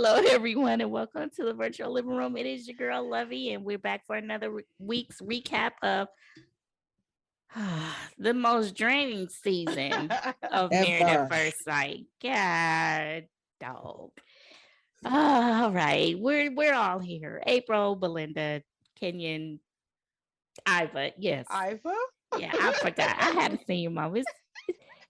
Hello, everyone, and welcome to the virtual living room. It is your girl, Lovey, and we're back for another week's recap of the most draining season of Married at First Sight. God, dog. All right, we're all here. April, Belinda, Kenyon, Iva. Yes, Iva? Yeah, I forgot. I haven't seen your mom.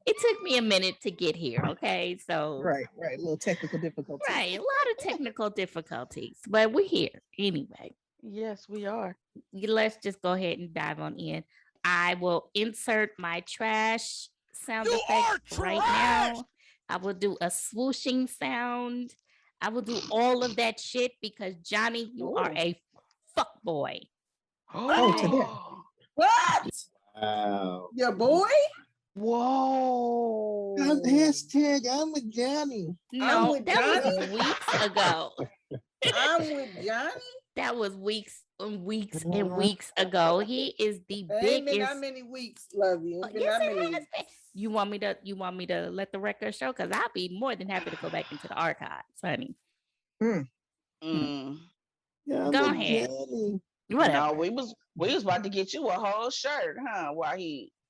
It took me a minute to get here. Okay, so right, a little technical difficulty. Right, a lot of technical difficulties, but we're here anyway. Yes, we are. Let's just go ahead and dive on in. I will insert my trash sound effect right now. I will do a swooshing sound. I will do all of that shit because Johnny, you are a fuck boy. Oh, to that. What? Wow. Your boy? Whoa. Hashtag I'm with Johnny. No, with that Johnny? was weeks ago. I'm with Johnny? That was weeks and weeks and weeks ago. He is the It ain't been biggest. that many weeks, love you. Yes, it has been. You want me to let the record show? Because I'll be more than happy to go back into the archives, honey. Mm. Yeah, Go ahead. Johnny. Whatever. No, we was about to get you a whole shirt, huh? While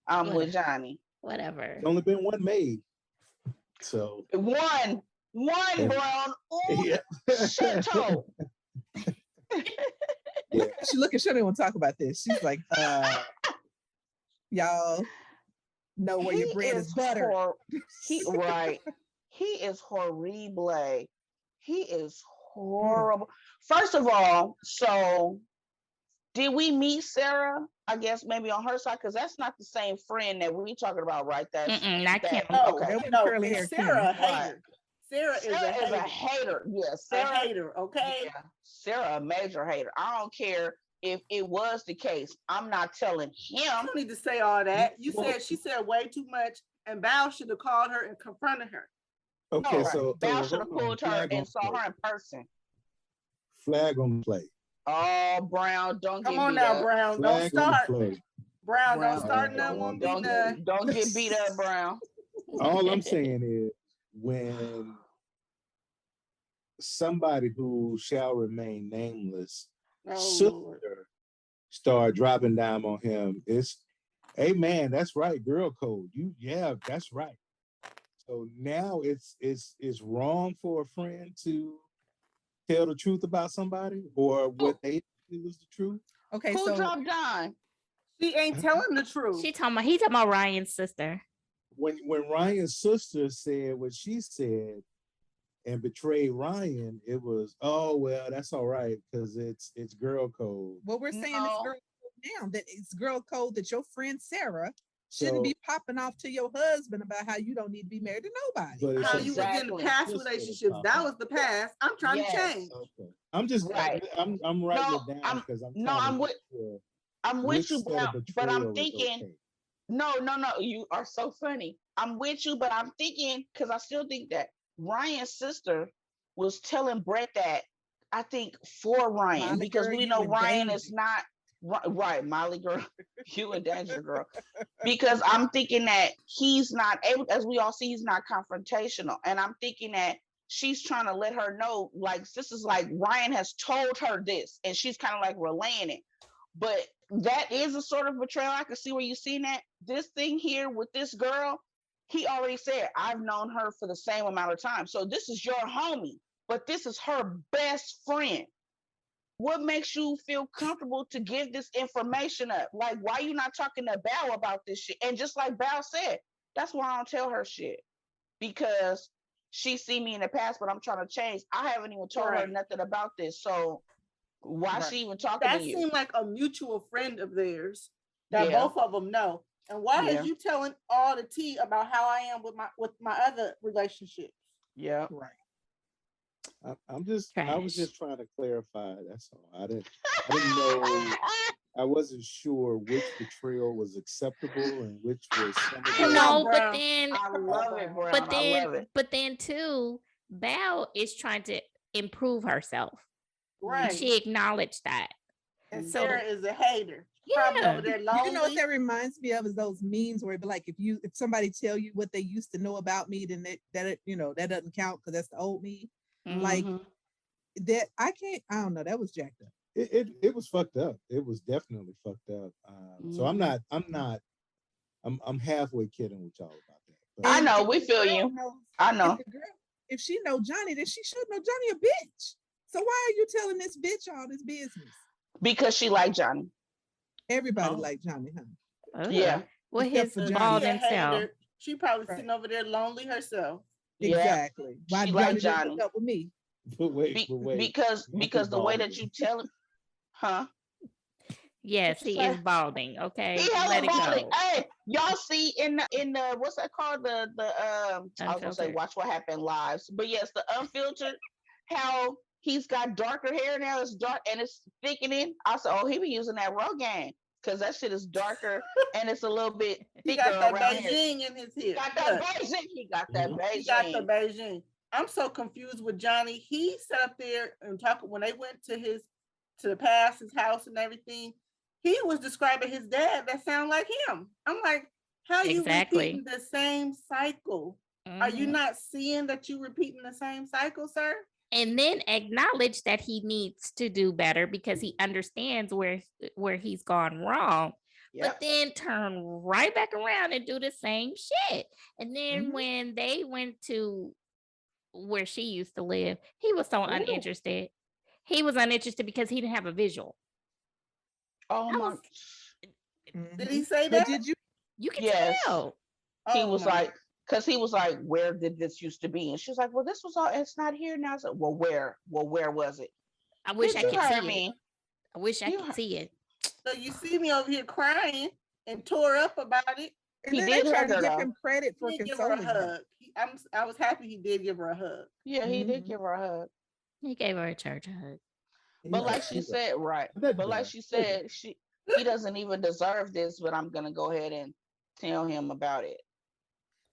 I'm with Johnny. Whatever. It's only been one made. So one brown. Ooh, yeah. shit toe. Yeah. She didn't want to talk about this. She's like, y'all know where your bread is buttered. Right. He is horrible. He is horrible. First of all, so did we meet Sarah? I guess maybe on her side, because that's not the same friend that we talking about, right? Not Kim. No, curly hair Sarah a hater. Sarah is a hater. Yes, Sarah, a hater. Okay. Yeah, Sarah a major hater. I don't care if it was the case. I'm not telling him. You don't need to say all that. She said way too much, and Val should have called her and confronted her. Okay, so Val should have pulled her and saw her in person. Flag on play. Oh, Brown, don't come get on beat now, up. Brown. Flag don't start. Brown, don't start nothing. Don't get beat up, Brown. All I'm saying is when somebody who shall remain nameless start dropping down on him, it's, hey man, that's right, girl code. That's right. So now it's wrong for a friend to tell the truth about somebody or what they think was the truth. Okay, who dropped down? She ain't telling the truth. He talking about Ryan's sister. When Ryan's sister said what she said and betrayed Ryan, it was, oh well, that's all right because it's girl code. Well, we're saying it's girl code now. That it's girl code that your friend Sarah shouldn't be popping off to your husband about how you don't need to be married to nobody. How you was in past relationships. That was the past. I'm trying to change. Okay. I'm just right. I'm writing it down because I'm with you, but I'm thinking. Okay. No, you are so funny. I'm with you, but I'm thinking because I still think that Ryan's sister was telling Brett that I think for Ryan Molly because girl, we know Ryan danger. Is not right. Molly girl, you in danger, girl. Because I'm thinking that he's not able, as we all see, he's not confrontational, and I'm thinking that she's trying to let her know, like this is like Ryan has told her this, and she's kind of like relaying it. But that is a sort of betrayal. I can see where you're seeing that. This thing here with this girl, he already said, I've known her for the same amount of time. So this is your homie, but this is her best friend. What makes you feel comfortable to give this information up? Like, why you not talking to Val about this shit? And just like Val said, that's why I don't tell her shit. Because she see me in the past, but I'm trying to change. I haven't even told her nothing about this. So why she even talking to you? That seemed like a mutual friend of theirs that both of them know. And why is you telling all the tea about how I am with my other relationships? Yeah, right. I was just trying to clarify. That's all. I didn't know. I wasn't sure which betrayal was acceptable and which was. But then I love it, bro. But then too, Val is trying to improve herself. Right. She acknowledged that. And Sarah is a hater. Yeah. Over there you know what that reminds me of is those memes where it'd be like if somebody tell you what they used to know about me, then that doesn't count because that's the old me. Like that, I don't know. That was jacked up. It was fucked up. It was definitely fucked up. So I'm halfway kidding with y'all about that. But I know, we feel you. I know. If she know Johnny, then she should know Johnny a bitch. So why are you telling this bitch all this business? Because she like Johnny. Everybody like Johnny, huh? Yeah. Well, his bald himself. She probably sitting over there lonely herself. Exactly. Why she Johnny like Johnny hook up with me? But wait. Because the way that you tell him, huh? Yes, he is balding. Okay, he let it balding. go. Hey, y'all see in the what's that called, the I was gonna say Watch What Happened Lives, but yes, the Unfiltered, how he's got darker hair now. It's dark and it's thickening. I said, oh, he be using that Rogaine because that shit is darker and it's a little bit thicker. He got that around Beijing in his hair. He got that Beijing. He got the Beijing. I'm so confused with Johnny. He sat up there and talked when they went to the past, his house and everything. He was describing his dad that sound like him. I'm like, how you repeating the same cycle? Are you not seeing that you repeating the same cycle, sir? And then acknowledge that he needs to do better because he understands where he's gone wrong. Yep. But then turn right back around and do the same shit. And then when they went to where she used to live, he was so uninterested. He was uninterested because he didn't have a visual. Oh my! Did he say that? Did you? You can tell. He was like, because he was like, "Where did this used to be?" And she was like, "Well, this was all. It's not here now." I said, "Well, where? Well, where was it?" I wish I could see it. I wish I could see it. So you see me over here crying and tore up about it. And he did try to give him credit for consoling her. I was happy he did give her a hug. Yeah, he did give her a hug. He gave her a church hug. But like she said, But like she said, he doesn't even deserve this, but I'm gonna go ahead and tell him about it.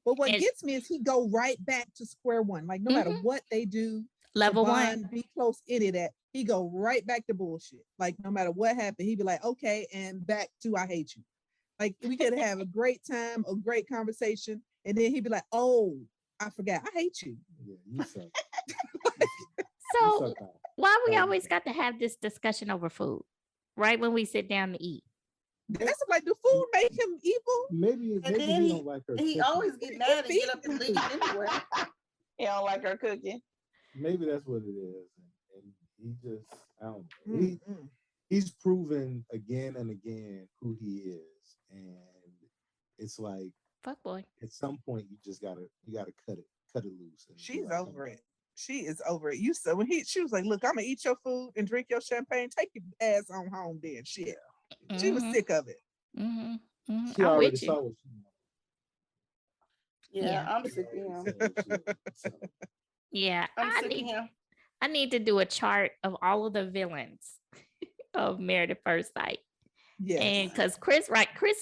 But what gets me is he go right back to square one. Like no matter what they do, level one, be close any of that. He go right back to bullshit. Like no matter what happened, he'd be like, okay, and back to I hate you. Like we could have a great time, a great conversation, and then he'd be like, oh, I forgot, I hate you. Yeah, you suck. So why we always got to have this discussion over food, right when we sit down to eat? That's like, the food make him evil. Maybe he don't like her. He always get mad and get up and leave anyway. He don't like her cooking. Maybe that's what it is, and he just I don't know. He's proven again and again who he is, and it's like fuck boy. At some point, you gotta cut it loose. She's over it. She is over it. You said when she was like, "Look, I'm gonna eat your food and drink your champagne. Take your ass on home, then." Shit, she was sick of it. She already saw what she wanted. Yeah, I'm sick of him. Yeah, I need to do a chart of all of the villains of Married at First Sight. Yeah, and because Chris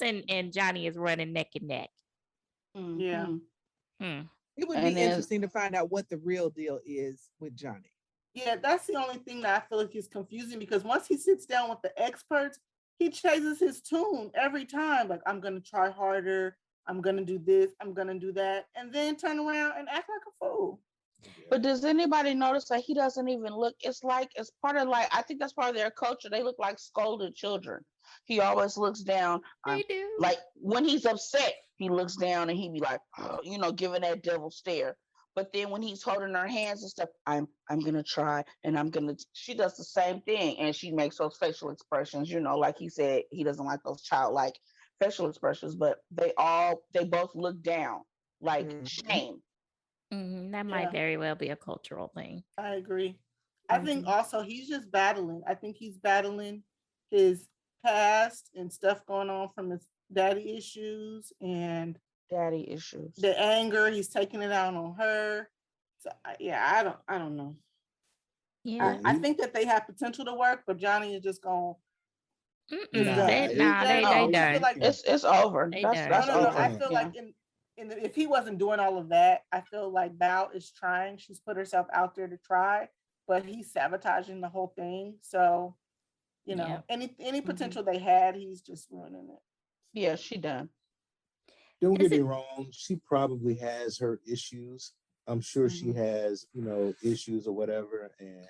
and Johnny is running neck and neck. Yeah. It would be interesting to find out what the real deal is with Johnny. Yeah, that's the only thing that I feel like is confusing, because once he sits down with the experts, he chases his tune every time. Like, I'm going to try harder. I'm going to do this. I'm going to do that. And then turn around and act like a fool. But does anybody notice that he doesn't even look? It's part of I think that's part of their culture. They look like scolded children. He always looks down. They do. Like when he's upset, he looks down and he be like, giving that devil stare. But then when he's holding her hands and stuff, I'm gonna try, and she does the same thing, and she makes those facial expressions. Like he said, he doesn't like those childlike facial expressions, but they both look down, like shame. That might very well be a cultural thing. I agree. I think also he's just battling. I think he's battling his past and stuff going on from his daddy issues and the anger. He's taking it out on her. So I don't know. Yeah, I think that they have potential to work, but Johnny is just going. They done. Like it's over. That's over. I feel like if he wasn't doing all of that, I feel like Bao is trying. She's put herself out there to try, but he's sabotaging the whole thing. So, any potential they had, he's just ruining it. Yeah, she done. Don't get me wrong. She probably has her issues, I'm sure she has, issues or whatever, and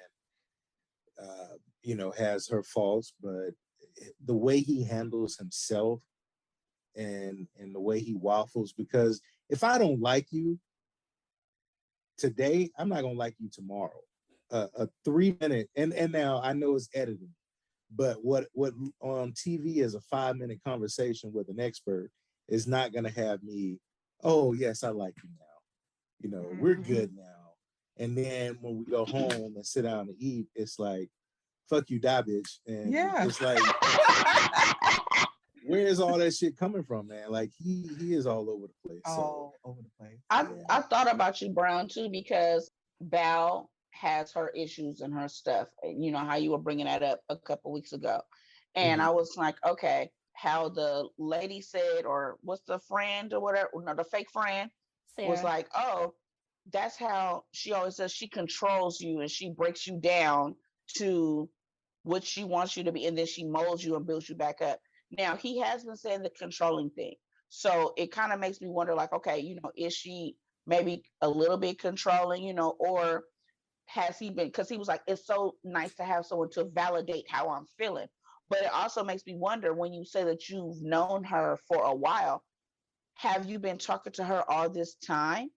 has her faults, but the way he handles himself and the way he waffles, because if I don't like you today, I'm not gonna like you tomorrow. A 3 minute, and now I know it's editing, but what on TV is a 5 minute conversation with an expert is not gonna have me, oh yes, I like you now. We're good now. And then when we go home and sit down to eat, it's like, fuck you, die bitch. And it's like, where is all that shit coming from, man? Like he is all over the place. All over the place. I thought about you, Brown, too, because Val has her issues and her stuff. You know how you were bringing that up a couple weeks ago. And I was like, okay, how the lady said, or what's the friend or whatever, no, the fake friend was like, oh, that's how she always says she controls you and she breaks you down to what she wants you to be. And then she molds you and builds you back up. Now, he has been saying the controlling thing. So it kind of makes me wonder, like, okay, is she maybe a little bit controlling, or has he been, because he was like, it's so nice to have someone to validate how I'm feeling. But it also makes me wonder, when you say that you've known her for a while, have you been talking to her all this time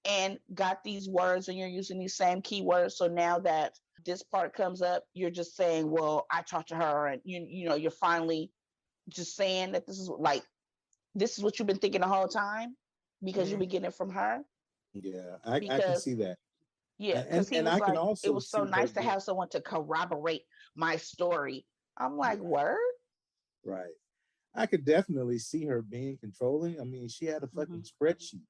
and got these words and you're using these same keywords? So now that this part comes up, you're just saying, well, I talked to her, and you're finally just saying that this is what you've been thinking the whole time because you've been getting it from her. Yeah, I can see that. Yeah, because he was I can like, also it was so nice to have someone to corroborate my story. I'm like, word? Right. I could definitely see her being controlling. I mean, she had a fucking spreadsheet.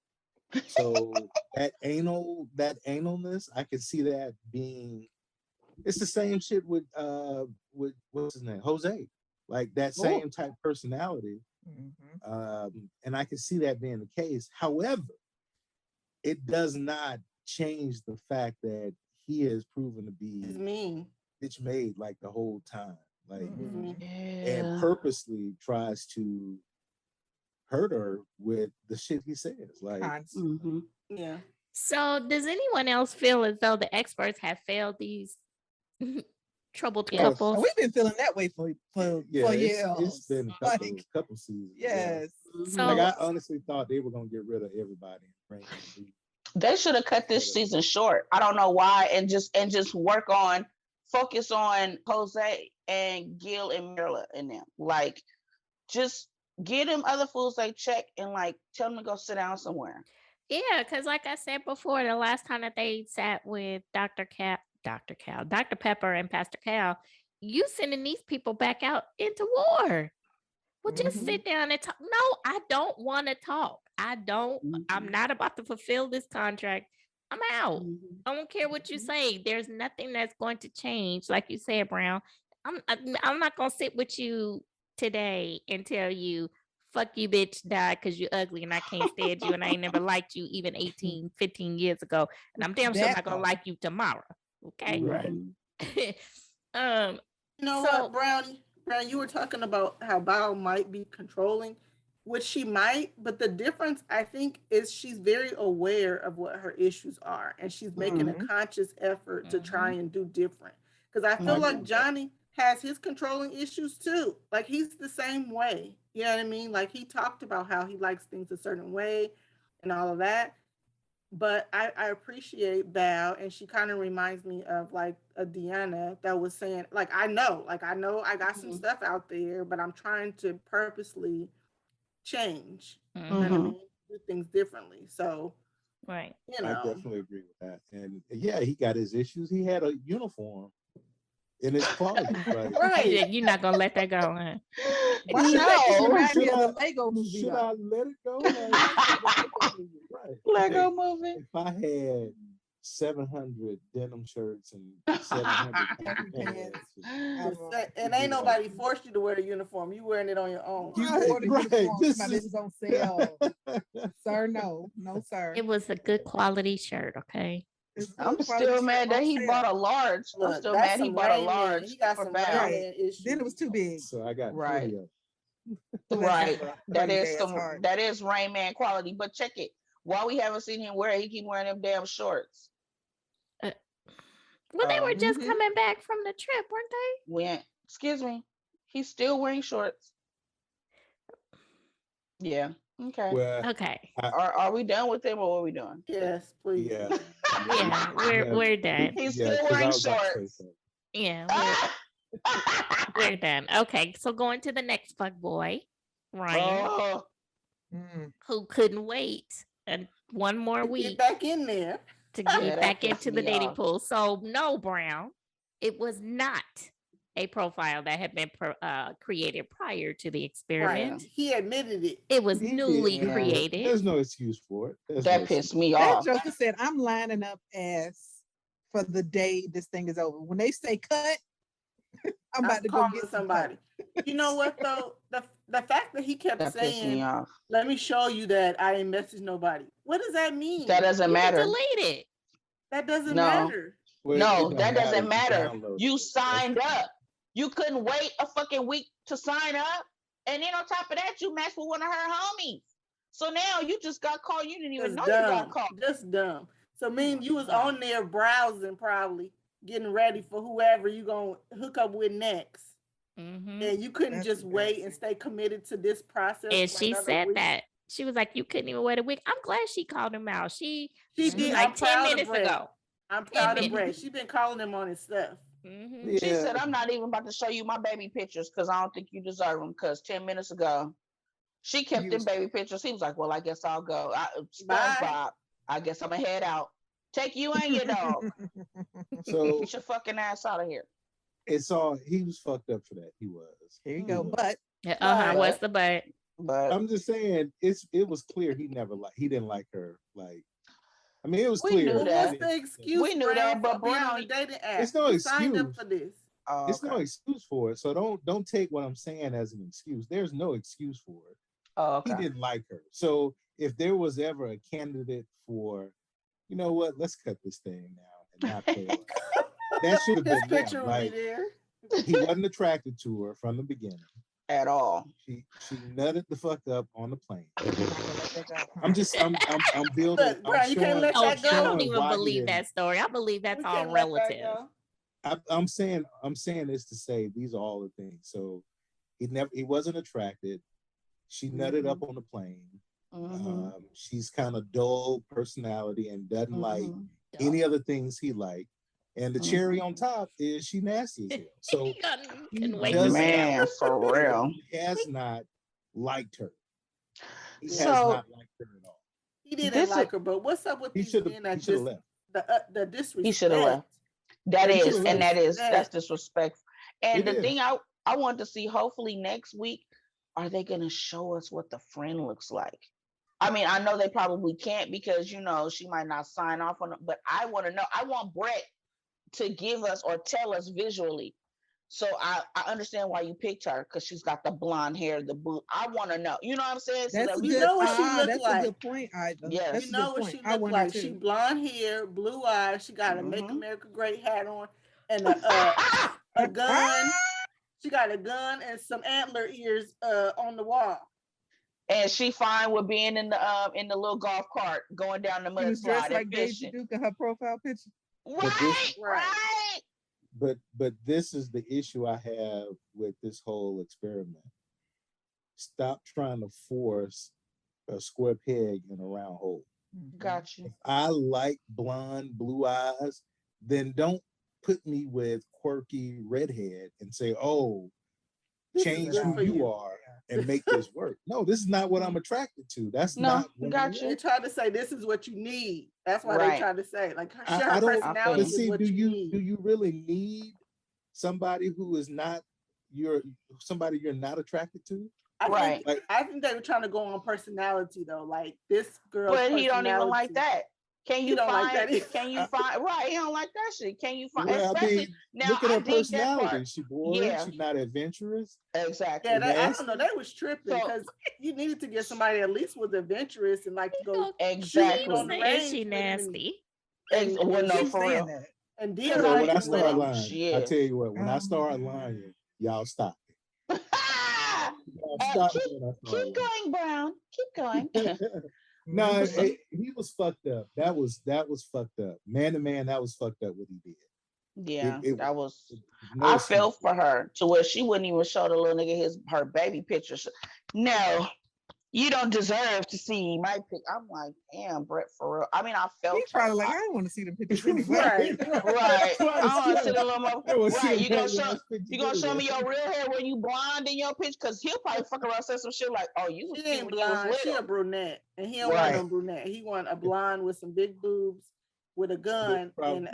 So that analness, I could see that being, it's the same shit with what's his name? Jose. Like that same type personality. And I can see that being the case. However, it does not change the fact that he has proven to be mean, bitch made like the whole time, like, and purposely tries to hurt her with the shit he says. Like, yeah. So, does anyone else feel as though the experts have failed these troubled couples? We've been feeling that way for years. It's been a couple seasons. Yes. So, like, I honestly thought they were gonna get rid of everybody and bring in They should have cut this season short. I don't know why, and just focus on Jose and Gil and Mirla and them. Like, just get them other fools they check and like tell them to go sit down somewhere. Yeah, because like I said before, the last time that they sat with Dr. Pepper and Pastor Cal, you sending these people back out into war. Well, just sit down and talk. No, I don't want to talk. I'm not about to fulfill this contract. I'm out. I don't care what you say. There's nothing that's going to change. Like you said, Brown, I'm not going to sit with you today and tell you, fuck you, bitch, die because you're ugly and I can't stand you and I ain't never liked you even 18, 15 years ago. And I'm damn sure not going to like you tomorrow. Okay? Right. You know what, Brownie? Brown, you were talking about how Bao might be controlling, which she might, but the difference, I think, is she's very aware of what her issues are, and she's making a conscious effort to try and do different. Because I feel like Johnny has his controlling issues too. Like, he's the same way. You know what I mean? Like, he talked about how he likes things a certain way and all of that. But I appreciate Val, and she kind of reminds me of like a Deanna that was saying, like, I know I got some stuff out there, but I'm trying to purposely change. You know what I mean? Do things differently. So, right. You know, I definitely agree with that. And yeah, he got his issues. He had a uniform in his closet. Like, right. You're not gonna let that go, huh? Should I let it go? Right. Lego movie. If I had 700 denim shirts and 700 pants, and ain't nobody forced you to wear the uniform. You wearing it on your own. This is on sale. Sir, no, sir. It was a good quality shirt, okay? I'm still mad that he bought a large. I'm still mad he bought a large. He got some issues. Then it was too big. So I got right. That is Rain Man quality. But check it. Why we haven't seen him wear it? He keep wearing them damn shorts. Well, they were just Mhm. coming back from the trip, weren't they? When excuse me, he's still wearing shorts. Yeah. Okay. Well, Okay. Are we done with him or what are we doing? Yes, please. yeah, Yeah, we're done. He's yeah, still because I wearing was about to say shorts. something. Yeah, we're done. Okay, so going to the next fuck boy, Ryan, Oh, Mm. who couldn't wait and one more Get week back in there. to yeah, get that back pissed into the me dating off. pool. So no, Brown, it was not a profile that had been created prior to the Right. experiment. He admitted it. It was He newly did. Yeah. created. There's no excuse for it. There's That no pissed excuse. me That off. Joker said, "I'm lining up as for the day this thing is over. When they say cut, I'm about to go calling get somebody. You know what though? The fact that he kept That pissed me saying, off. "Let me show you that I ain't messaged nobody." What does that mean? That doesn't You matter. delete it. That doesn't No. matter. Well, No, it don't that doesn't You matter. download You it. signed up. You couldn't wait a fucking week to sign up. And then on top of that, you matched with one of her homies. So now you just got called. You didn't even Just know you got dumb. called. Just dumb. So Oh mean my you was God. on there browsing, probably getting ready for whoever you gonna hook up with next. Mhm. And you couldn't That's just wait and embarrassing. stay committed to this process And for she another said week. that. She was like, you couldn't even wait a week. I'm glad she called him out. She She was did. like I'm 10 proud of minutes Brett. ago. I'm 10 proud of minutes. Brett. She been calling him on his stuff. Mhm. She Yeah, said, I'm not even about to show you my baby pictures because I don't think you deserve them. Because 10 minutes ago, she kept You them was- baby pictures. He was like, well, I guess I'll go. Bye. SpongeBob, I guess I'm going to head out. Take you and your dog. so Get your fucking ass out of here. it's all he was fucked up for that. He was. Here you He go. was. But But- What's the but? But I'm just saying it was clear he didn't like her. Like, I mean, it was We clear. knew Well, that. what's the excuse, We knew that, but for being on Brown, the dating app? It's no You signed up excuse. for this. oh, It's no okay. excuse for it. So don't take what I'm saying as an excuse. There's no excuse for it. Oh, He okay. didn't like her. So if there was ever a candidate for, you know what, let's cut this thing now and not play around. That should have His been picture them. will be Like, there. he wasn't attracted to her from the beginning. At all. She nutted the fuck up on the plane. I'm not gonna let that go. I'm building. Look, Brian, you can't let Oh, that I go. don't showing even why he believe didn't- that story. I believe that's We all can't let that relative. go. I'm saying this to say these are all the things. So he wasn't attracted. She nutted up on the plane. Mhm. She's kind of dull personality and doesn't like Mhm. any other things he liked. And the cherry on top is she nasty as hell. So he Couldn't wait to does say Man, that. for real. He has not liked her. He has So- not liked her at all. He didn't This like is- her, but what's up with He these should men have. that He should have just left. the disrespect? He should have left. That He is, should've and left. that's disrespectful. And It the is. thing I want to see, hopefully next week, are they gonna show us what the friend looks like? I mean, I know they probably can't because she might not sign off on it, but I want to know. I want Brett to give us or tell us visually. So I understand why you picked her because she's got the blonde hair, the blue. I want to know. You know what I'm saying? So That's that a we good. know what she look That's like. a good point, Ida. Yes. That's You a know good what point. she I look wonder like? too. She blonde hair, blue eyes. She got a Make Mhm. America Great hat on, and a gun. She got a gun and some antler ears on the wall. and she fine with being in the little golf cart going down the She was dressed mudslide and like Daisy fishing. Duke in her profile picture. Right, Right. right. But this is the issue I have with this whole experiment. Stop trying to force a square peg in a round hole. Got you. If I like blonde, blue eyes, then don't put me with quirky redhead and say, "Oh, This is change good who for you you. are and make this work." No, this is not what I'm attracted to. That's No, not what got I'm you. They tried to say this is what you need. That's why Right. they tried to say like her I don't. personality But is see, what do you you need. really need somebody who is not somebody you're not attracted to? Right. I think they were trying to go on personality though. Like this girl's But he don't even like personality. that. Can He you don't like find? that either. Can you find? Right, he don't like that shit. Can you find? Well, I Especially mean, now, look at I her dig that part. personality. She boring. Yeah. She's not adventurous. Exactly. Yeah, I don't Nasty. know. They was tripping So- because you needed to get somebody at least was adventurous and like to go Exactly. on the Is range she with him and- nasty? Well, no, Keep for saying real. that. and deer Because Well, when I hunting with start him. lying, She I is. tell you what. When I Oh, start my God. lying, y'all stop me. Y'all Uh, stop me when I start Keep going, Brown. Keep going. lying. No, he was fucked up. That was fucked up. Man to man, that was fucked up what he did. Yeah, that was. No I excuse. felt for her to where she wouldn't even show the little nigga her baby pictures. No, you don't deserve to see my pic. I'm like, damn, Brett, for real. I mean, I felt He's probably like, I don't want to see the pictures anyway. Right. right. I want to see the little right. You gonna show me your that. real hair when you blonde in your picture? Because he'll probably fuck around and say some shit like, "Oh, you was She cute ain't when you was blonde. She a little." brunette, and he don't want Right. no brunette. He want a blonde with some big boobs, with a gun, and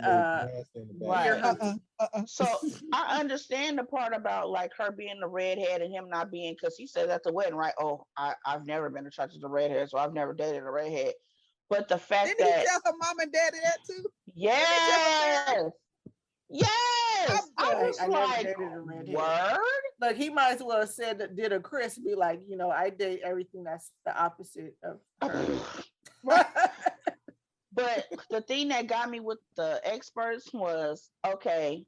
Right. So I understand the part about like her being the redhead and him not being, because he said at the wedding, right? Oh, I've never been attracted to redhead, so I've never dated a redhead. But the fact Didn't that he tell her mom and daddy that too? yes, yes, I was I never like, dated a redhead. word. Like he might as well have said that, did a Chris be like, you know, I date everything that's the opposite of her. But the thing that got me with the experts was, okay,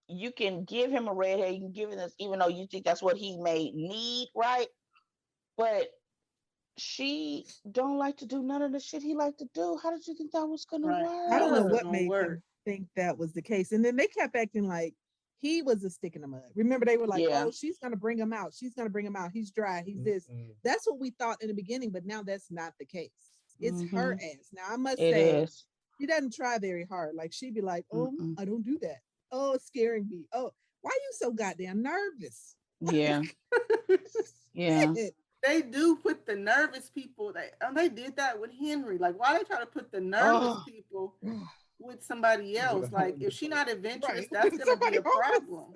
you can give him a redhead, you can give him this, even though you think that's what he may need, right? But she don't like to do none of the shit he like to do. How did you think that was gonna work? I don't know what made them think that was the case. And then they kept acting like he was a stick in the mud. Remember, they were like, oh, she's gonna bring him out. She's gonna bring him out. He's dry. He's this. That's what we thought in the beginning, but now that's not the case. It's her ass. Now I must say, she doesn't try very hard. Like she'd be like, oh, I don't do that. Oh, it's scaring me. Oh, why are you so goddamn nervous? Yeah. Yeah. They do put the nervous people. They did that with Henry. Like, why they try to put the nervous people with somebody else? Like, if she's not adventurous, that's gonna be a problem.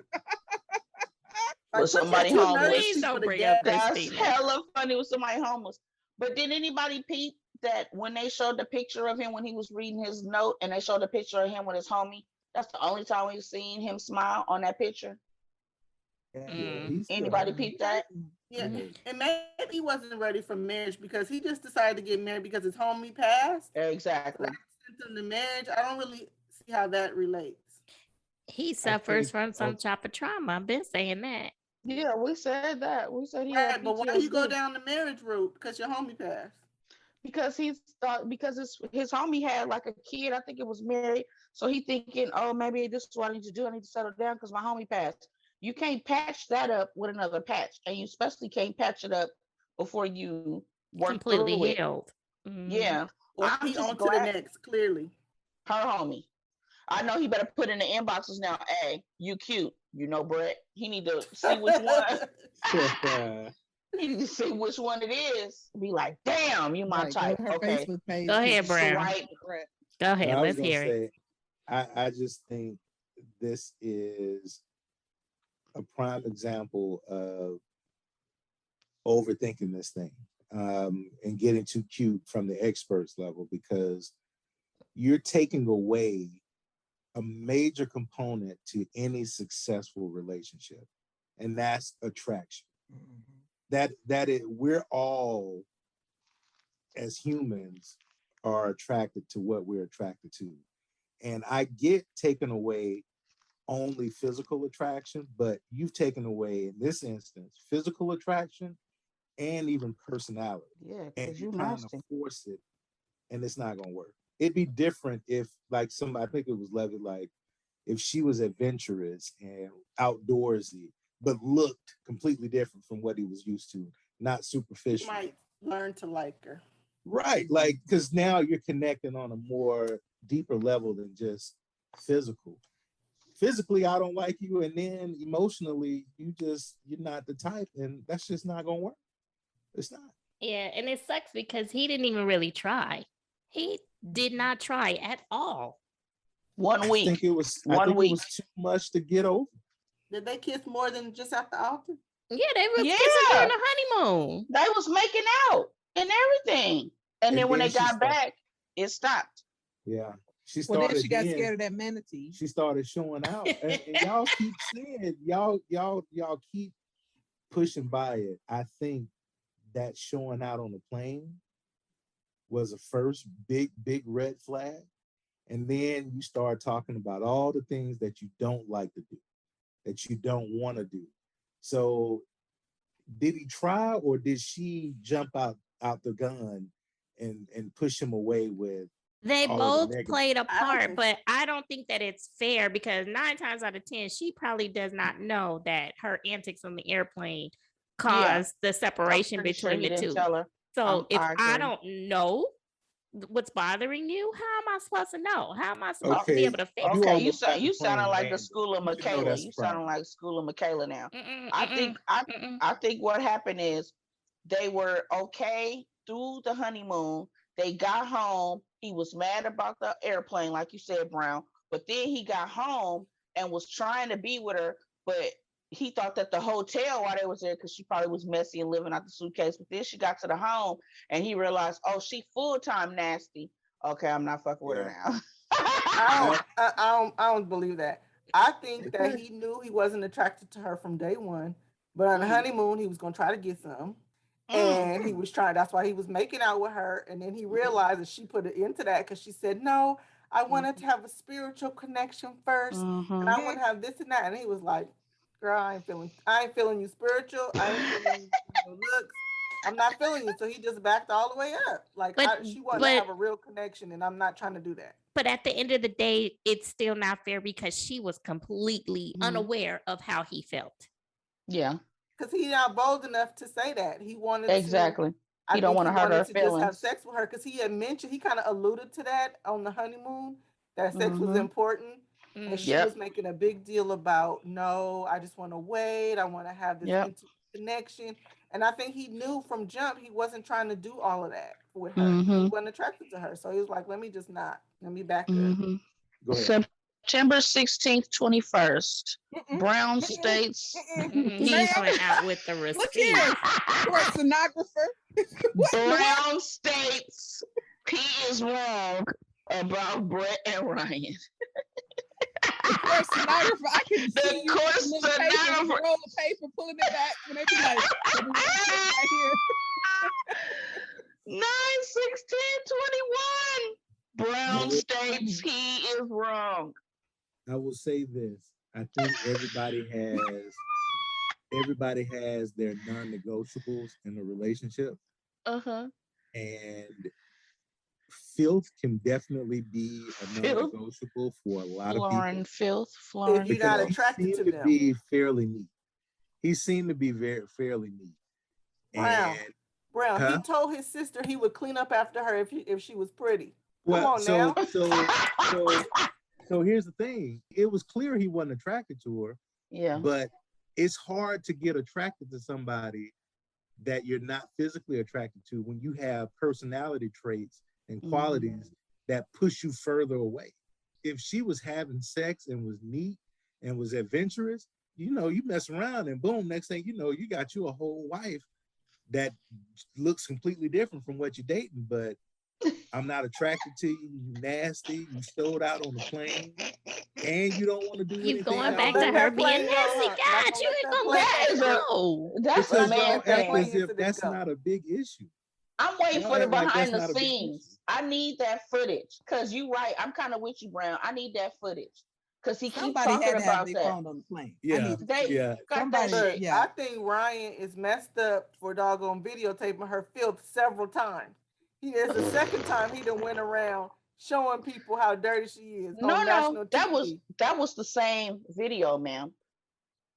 Like, with somebody homeless. Please don't bring up That's hella funny with somebody homeless. But did anybody peep that when they showed the picture of him when he was reading his note and they showed the picture of him with his homie? That's the only time we've seen him smile on that picture. Anybody peep that? Yeah, and maybe he wasn't ready for marriage because he just decided to get married because his homie passed. Exactly. That sent him to marriage. I don't really see how that relates. He suffers from some type of trauma. I've been saying that. Yeah, we said that. We said he had but why you go down the marriage route? Because your homie passed. Because he's thought his homie had like a kid. I think it was married. So he thinking, oh, maybe this is what I need to do. I need to settle down because my homie passed. You can't patch that up with another patch, and you especially can't patch it up before you work completely through healed. Yeah, well, I'm just on to the next. Clearly, her homie. I know he better put in the inboxes now. Hey, you cute, you know, Brett. He need to see which one. He need to see which one it is. Be like, damn, you my type. Okay, go ahead, Brown. Right. Go ahead. Let's hear it. I just think this is a prime example of overthinking this thing and getting too cute from the experts level, because you're taking away a major component to any successful relationship, and that's attraction. We're all, as humans, are attracted to what we're attracted to. And I get taken away only physical attraction, but you've taken away, in this instance, physical attraction and even personality. Yeah, and you're trying to force it, and it's not gonna work. It'd be different if, like, I think it was Levy, like, if she was adventurous and outdoorsy, but looked completely different from what he was used to, not superficial. You might learn to like her. Right, like, because now you're connecting on a more deeper level than just physical. Physically, I don't like you, and then emotionally, you're not the type, and that's just not gonna work. It's not. Yeah, and it sucks because he didn't even really try. He did not try at all. 1 week. I think it was too much to get over. Did they kiss more than just at the altar? Yeah, they were kissing during the honeymoon. They was making out and everything. And then when they got back, it stopped. Yeah. She got scared of that manatee. She started showing out. and y'all keep saying, y'all keep pushing by it. I think that showing out on the plane was a first big red flag. And then you start talking about all the things that you don't like to do, that you don't want to do. So did he try, or did she jump out the gun and push him away with They all both the negative. played a I don't part, think but I don't think that it's fair because 9 times out of 10, she probably does not know that her antics on the airplane Yeah. caused the I'm separation pretty sure between he the didn't two. tell her. So if I I agree. don't know what's bothering you, how am I supposed to know? How am I supposed to be Okay, able to fix you it? Okay, almost got the you sounding plane like the landed. school of You should know Michaela. that's You a problem. sounding like school of Michaela now. Mm-mm, I mm-mm, think mm-mm. I think what happened is they were okay through the honeymoon. They got home. He was mad about the airplane, like you said, Brown. But then he got home and was trying to be with her, but he thought that the hotel while they was there because she probably was messy and living out the suitcase. But then she got to the home and he realized, oh, she full time nasty. Okay, I'm not fucking with her Yeah. now. I don't believe that. I think that Okay. he knew he wasn't attracted to her from day one, but on the honeymoon he was gonna try to get some, and he was trying. That's why he was making out with her, and then he realized that she put it into that because she said, "No, I wanted to have a spiritual connection first, and I want to have this and that." And he was like, "Girl, I ain't feeling you spiritual. I ain't feeling you your looks. I'm not feeling you." So he just backed all the way up. Like But she wanted to but have a real connection, and I'm not trying to do that. but at the end of the day, it's still not fair because she was completely unaware of how he felt. Yeah, Because he's not bold enough to say that. He wanted to, exactly. I He don't think want he to hurt her wanted to just have feelings. sex with her because he had mentioned, he kind of alluded to that on the honeymoon, that sex was Mm-hmm. important. And she Mm. was Yep. making a big deal about, no, I just want to wait. I want to have this Yep. intimate connection. And I think he knew from jump he wasn't trying to do all of that with her. He Mm-hmm. wasn't attracted to her. So he was like, let me just not. Let me back up. Mm-hmm. Go ahead. September 16th, 21st. Brown states He's he's Ma'am, coming out with the look receipt. here. You're a sonographer. What in the world? Brown states he is wrong about Brett and Ryan. The court stenographer, I can The see you court with the little paper, with the stenographer. roll of paper, pulling it back when they be like, "Let me just put it right here." 9/16/21. Brown I will, states he is wrong. I will say this. I think everybody has their non-negotiables in a relationship, Uh-huh. and filth can definitely be a Filth. non-negotiable for a lot of Florin people filth. If Florin you're because not filth. he attracted to seemed to them. be fairly neat. He seemed to be very fairly neat. Brown. And Brown. He huh? told his sister he would clean up after her if she was pretty. Come Well, on now. so here's the thing. It was clear he wasn't attracted to her, Yeah. but it's hard to get attracted to somebody that you're not physically attracted to when you have personality traits and qualities that push you further away. If she was having sex and was neat and was adventurous, you know, you mess around and boom, next thing you know, you got you a whole wife that looks completely different from what you're dating. But I'm not attracted to you. You nasty. You stowed out on the plane, and you don't want to do You anything going Not else gonna back to with let me. her that being plane go, nasty? huh? Not God, gonna you let ain't that gonna plane let That that is go. go. that's a Because Not gonna man y'all let that act thing. as plane if incident that's go. not a big issue. I'm waiting Y'all for the act like that's behind the not a big issue. scenes. I need that footage. Cause you right. I'm kind of with you, Brown. I need that footage. Cause he keep Somebody talking had to have about their that. phone on the plane. I Yeah, need to see They it. yeah. got that Somebody, shit. Look, yeah. I think Ryan is messed up for doggone videotaping her filth several times. He is the second time he done went around showing people how dirty she is on No, national that was TV. the same video, ma'am.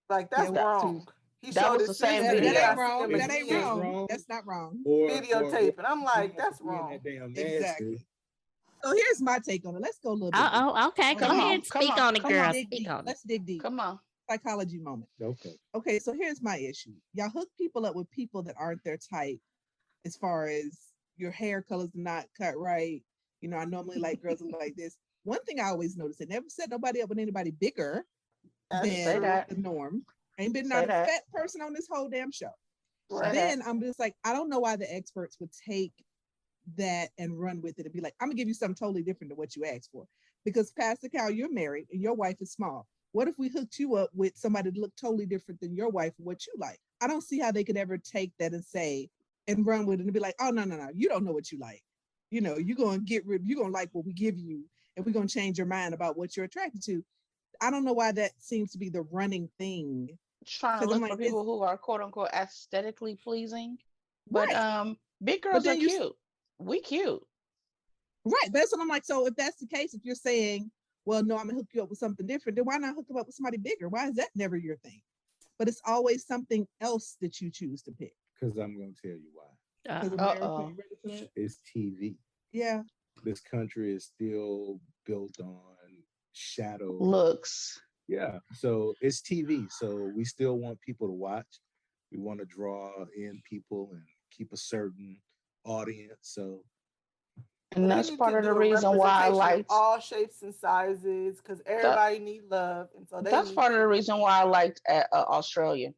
Like Yeah, that's it was That too. wong. He that showed was his the same sister, That, and that then video. ain't I see wrong. him Is That ain't is again wrong. wrong, That's not wrong. or videotaping. I'm you like, know, for that's being wrong. that damn nasty. Exactly. So here's my take on it. Let's go a little bit deeper. Oh, okay. Go Come Okay. ahead, on, come speak on, on it, come girl. on, Dig Speak deep. on it. Let's dig deep. come on. Psychology moment. Okay. Okay, so here's my issue. Y'all hook people up with people that aren't their type as far as your hair color's not cut right. You know, I normally like girls look like this. One thing I always notice, they never set nobody up with anybody bigger That's Say than true. that. the norm. Ain't been Say not a that. fat person on this whole damn show. Say Right. that. Then I'm just like, I don't know why the experts would take that and run with it and be like, I'm gonna give you something totally different than what you asked for. Because Pastor Cal, you're married and your wife is small. What if we hooked you up with somebody that looked totally different than your wife and what you like? I don't see how they could ever take that and say and run with it and be like, oh no, you don't know what you like. You know, you're gonna you're gonna like what we give you, and we're gonna change your mind about what you're attracted to. I don't know why that seems to be the running thing. Trying to Because I'm look for like, it's people who are quote unquote aesthetically pleasing. But right. big But girls are then you cute. We cute. Right. That's what I'm like. So if that's the case, if you're saying, well, no, I'm gonna hook you up with something different, then why not hook him up with somebody bigger? Why is that never your thing? But it's always something else that you choose to pick. Because I'm going to tell you why. Because Uh, America, you ready for that? It's TV. Yeah. This country is still built on shadow Looks. Yeah. So it's TV. So we still want people to watch. We want to draw in people and keep a certain audience. So And that's part of the reason why I liked all shapes and sizes because everybody need love, and so that's part of the reason why I liked Australia.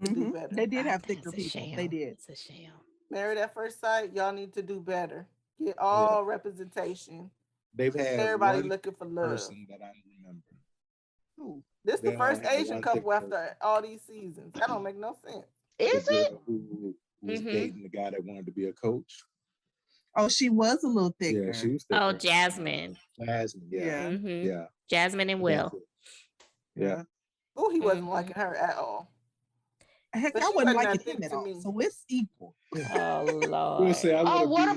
Mm-hmm. They did have thicker people. They did. It's a sham. Married at First Sight, y'all need to do better. Get all representation. They've had everybody looking for love. Person that I remember. Ooh. This is the first Asian couple after all these seasons. That don't make no sense. Is it? Who was dating the guy that wanted to be a coach? Oh, she was a little thicker. Yeah, she was thicker. Oh, Jasmine. Jasmine, yeah. Mm-hmm. Yeah. Jasmine and Will. Yeah. Oh, he wasn't liking her at all. Heck, I wasn't liking him at all. So it's equal. Oh Lord. Oh, what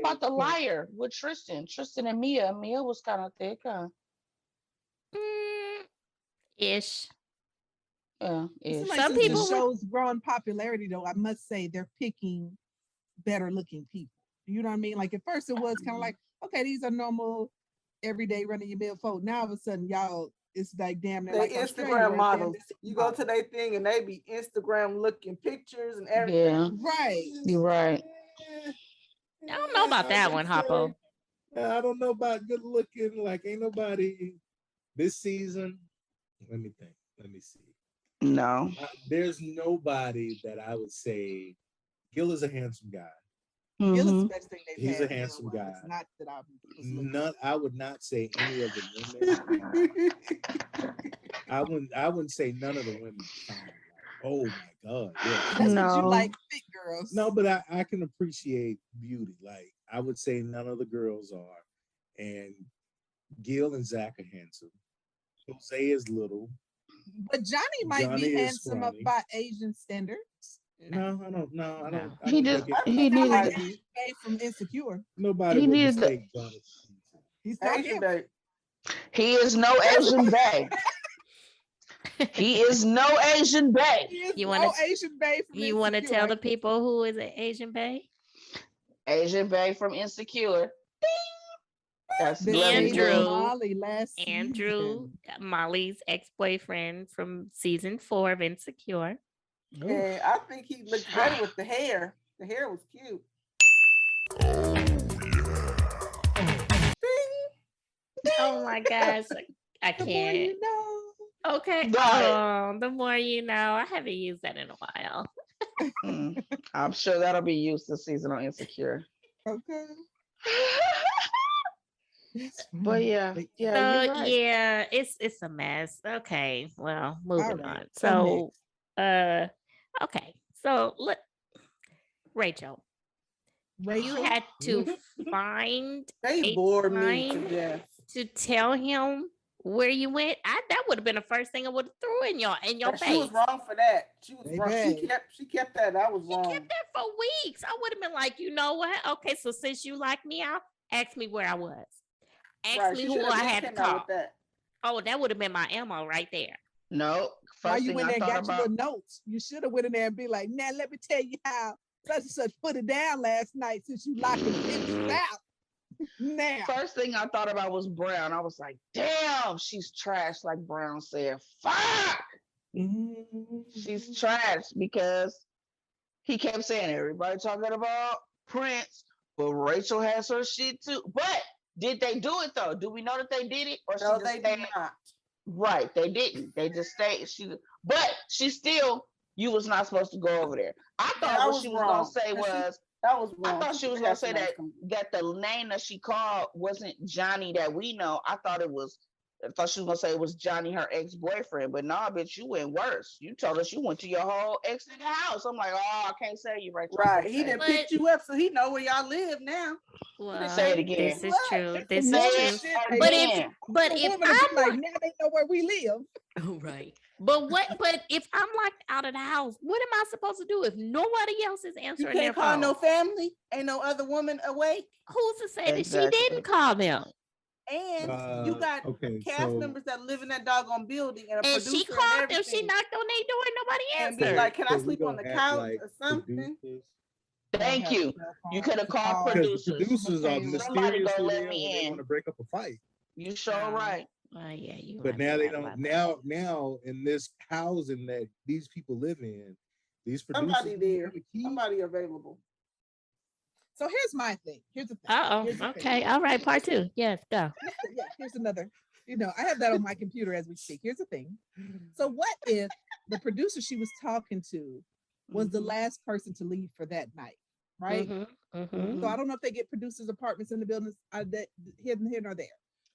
about the liar with Tristan? Tristan and Mia. Mia was kind of thick, huh? Ish. Yeah. Like some people shows growing popularity though. I must say they're picking better looking people. You know what I mean? Like at first it was kind of like, okay, these are normal, everyday running your mill folk. Now all of a sudden, y'all, it's like damn, they're like Instagram models. You go to their thing and they be Instagram looking pictures and everything. Yeah. Right. You're right. I don't know about that one, Hoppo. I don't know about good looking. Like ain't nobody this season. Let me think. Let me see. No. There's nobody that I would say Gil is a handsome guy. Gil is the best thing they've He's had. a handsome guy. It's not that I would not say any of the women. I wouldn't say none of the women. Oh my God. Yeah. That's what you like, fit girls. No, but I can appreciate beauty. Like I would say none of the girls are. And Gil and Zach are handsome. Jose is little. But Johnny might be handsome up by Asian standards. No, I don't. No, I don't. He needed from Insecure. Nobody would mistake Johnny. He's not Asian bae. He is no Asian bae. He is no Asian bae. You want Asian bae from You want to tell the people who is an Asian bae? Asian bae from Insecure. That's Andrew, Molly's ex-boyfriend from season 4 of Insecure. And I think he looked better with the hair. The hair was cute. Oh my gosh, I can't. The more you know. Okay. Oh, the more you know. I haven't used that in a while. I'm sure that'll be used this season on Insecure. Okay. But yeah, So right. yeah, it's a mess. Okay, well, moving on. So, okay, so Rachel, you had to find they bored me to death to tell him where you went. That would have been the first thing I would have threw in your face. She was wrong for that. She was wrong. She kept that. That was wrong. She kept that for weeks. I would have been like, you know what? Okay, so since you like me out, ask me where I was. Ask me who I had to call. Oh, that would have been my ammo right there. No. Why you went there and got your notes? You should have went in there and be like, now let me tell you how such and such put it down last night since you locked the bitches out. Now. First thing I thought about was Brown. I was like, damn, she's trash, like Brown said. Fuck! She's trash because he kept saying everybody talking about Prince, but Rachel has her shit too. But did they do it though? Do we know that they did it? Or no, they did not. Right, they didn't. They just stayed. But she still, you was not supposed to go over there. I thought what she was gonna say was that was wrong. I thought she was gonna say that the name that she called wasn't Johnny that we know. I thought it was I thought she was gonna say it was Johnny, her ex-boyfriend, but nah, bitch, you went worse. You told us you went to your whole ex in the house. I'm like, oh, I can't say you right. Right. He didn't pick you up, so he know where y'all live now. Well, say it again. this is true. This Say is it true. But if again. I'm like, now they know where we live. Oh, right. But if I'm locked out of the house, what am I supposed to do if nobody else is You answering their can't call phone? no family. Ain't no other woman awake. Who's to say that she Exactly. didn't call them? And you got cast members that live in that doggone building, and a And producer she called and them. She everything. knocked on their door and nobody And be answered. like, "Can I So we sleep on gonna the act couch like or something?" producers? Thank you. You could have called Because the producers. producers are Okay, Somebody go mysteriously let there when me they in. want to break up a fight. You sure right. Yeah, you. But now they don't. Now in this housing that these people live in, these producers Somebody there, somebody available. So here's my thing. Here's the thing. Here's the okay. Thing. All right. Part 2. Yes. Go. Yeah. Here's another. I have that on my computer as we speak. Here's the thing. So what if the producer she was talking to was the last person to leave for that night? Right. So I don't know if they get producers' apartments in the buildings that here nor there.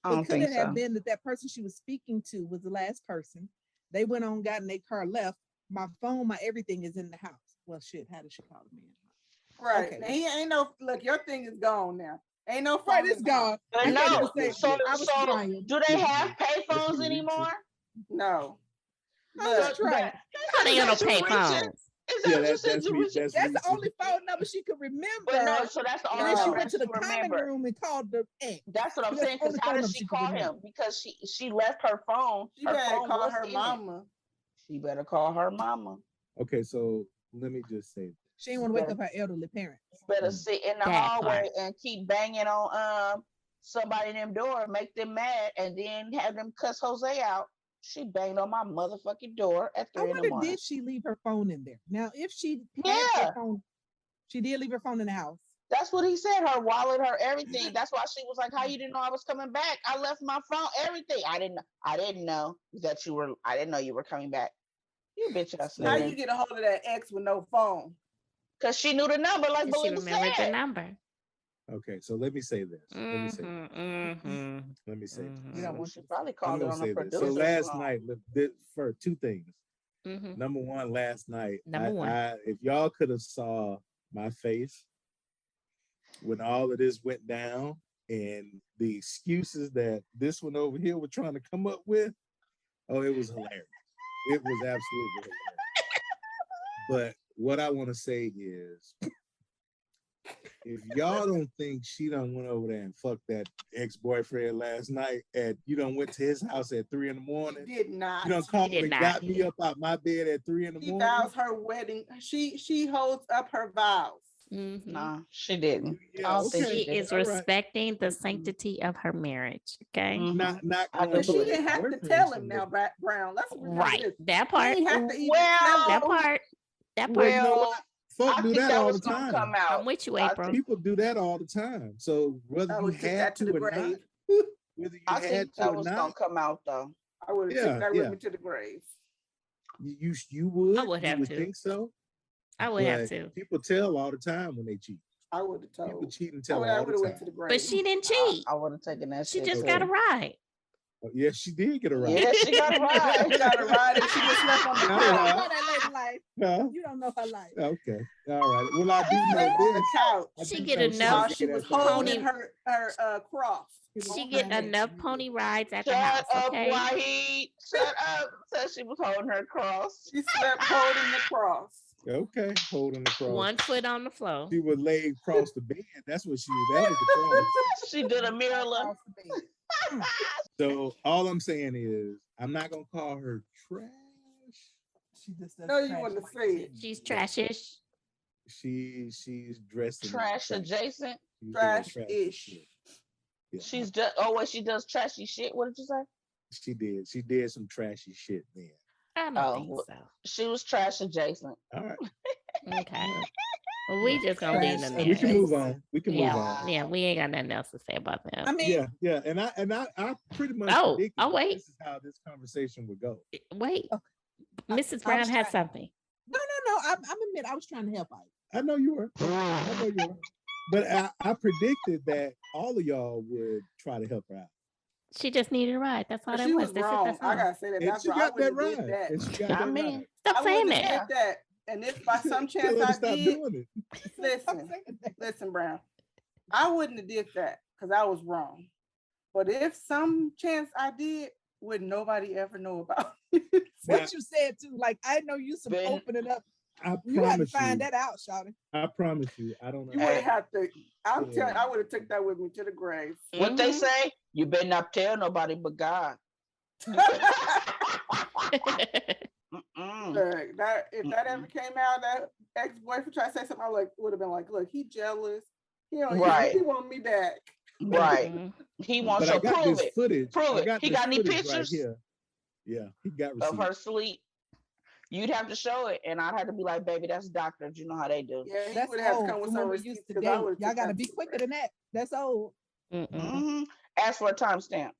But could it have been that person she was speaking to was the last person? They went on, got in their car, left. My phone, my everything is in the house. Well, shit. How did she call me in? Right. Okay. Now, he ain't no look. Your thing is gone now. Ain't no phone. Right, it's gone. But no. So do they have payphones anymore? No. That's right. How they gonna pay phones? That's the only phone number she could remember. But no, so that's the only she number went to the common room and called the ex. That's what I'm saying. Because how did she call him? Because she left her phone. She better call her mama. She better call her mama. Okay, so let me just say, she didn't want to wake up her elderly parents. Better sit in the hallway and keep banging on somebody in them door, make them mad, and then have them cuss Jose out. She banged on my motherfucking door at 3 in the morning. Did she leave her phone in there? Now, if she had her phone, she did leave her phone in the house. That's what he said. Her wallet, her everything. That's why she was like, "How you didn't know I was coming back? I left my phone, everything. I didn't know that you were. I didn't know you were coming back. You bitch ass. How you get a hold of that ex with no phone? Because she knew the number, like Belinda said. She remembered the number. Okay, so let me say this. Let me say this. You know, she probably called it on the producer. So last night, for 2 things. Number one, last night, if y'all could have saw my face when all of this went down and the excuses that this one over here were trying to come up with, it was hilarious. It was absolutely hilarious. But what I want to say is, if y'all don't think she done went over there and fucked that ex-boyfriend last night, you done went to his house at 3 in the morning. Did not. You done called and got me up out my bed at 3 in the morning. She vows her wedding. She holds up her vows. Nah, she didn't. She is respecting the sanctity of her marriage. Okay. Not she didn't have to tell him now, Brown. Let's right. That part. She didn't have to even tell that part. That part. Well, you know what? Folk do that all the time. I'm with you, April. People do that all the time. So whether you had to or not, whether you had to or not, gonna come out though. I would have taken that with me to the grave. You would. I would have to. Think so? I would have to. People tell all the time when they cheat. I would have told. People cheat and tell all the time. Went to the grave. But she didn't cheat. I would have taken that. She just got a ride. Yes, she did get a ride. Yeah, she got a ride. She got a ride, and she just left on the couch. You don't know her life. Okay, all right. Well, I do know this. Couch. She get enough. She was holding her cross. She get enough pony rides at the house. Okay. Wahid. Shut up. Said she was holding her cross. She slept holding the cross. Okay, holding the cross. 1 foot on the floor. She was laid across the bed. That's what she was. That was the cross. She did a mirror. So all I'm saying is, I'm not gonna call her trash. She just no, you want to say it. She's trashish. She's dressed trash adjacent. Trash-ish. Yeah. She's just she does trashy shit. What did you say? She did some trashy shit then. I don't think so. She was trash adjacent. All right. Okay. Well, we just gonna leave them there. We can move on. We can move on. Yeah, we ain't got nothing else to say about them. I mean, yeah, and I pretty much wait. This is how this conversation would go. Wait, Mrs. Brown has something. No. I admit I was trying to help out. I know you were. But I predicted that all of y'all would try to help her out. She just needed a ride. That's all But that she was. was That's it. wrong. That's I all. gotta say that. And That's she where I got that wouldn't have did ride. that. And she got I that mean, ride. Stop I saying wouldn't have that. did that. And if by some chance Tell her to I stop did, doing it. listen, Brown. I wouldn't have did that because I was wrong. But if some chance I did, would nobody ever know about it? Now, What you said too, like I know you some Ben, opening up. I You had to promise find you. that out, Shawty. I promise you. I don't know. You would have to. I'm Yeah. telling. I would have took that with me to the grave. what they Mhm. say, you better not tell nobody but God. Mm-mm. Look, that if that ever came out, that ex-boyfriend tried to say something, I would have been like, "Look, he jealous. He don't. Right. He want me back." Right. Mhm. He wants But I to got prove this it. footage. Prove I it. got He this got any footage right pictures here. Yeah, he got of her receipts. sleep? You'd have to show it, and I'd have to be like, "Baby, that's doctors. You know how they do." Yeah, he That's would have to old. come with From some when we receipts used to because I date. would have. Y'all got to be quicker than that. That's old. Mm-mm. Mm-hmm. Ask for a timestamp.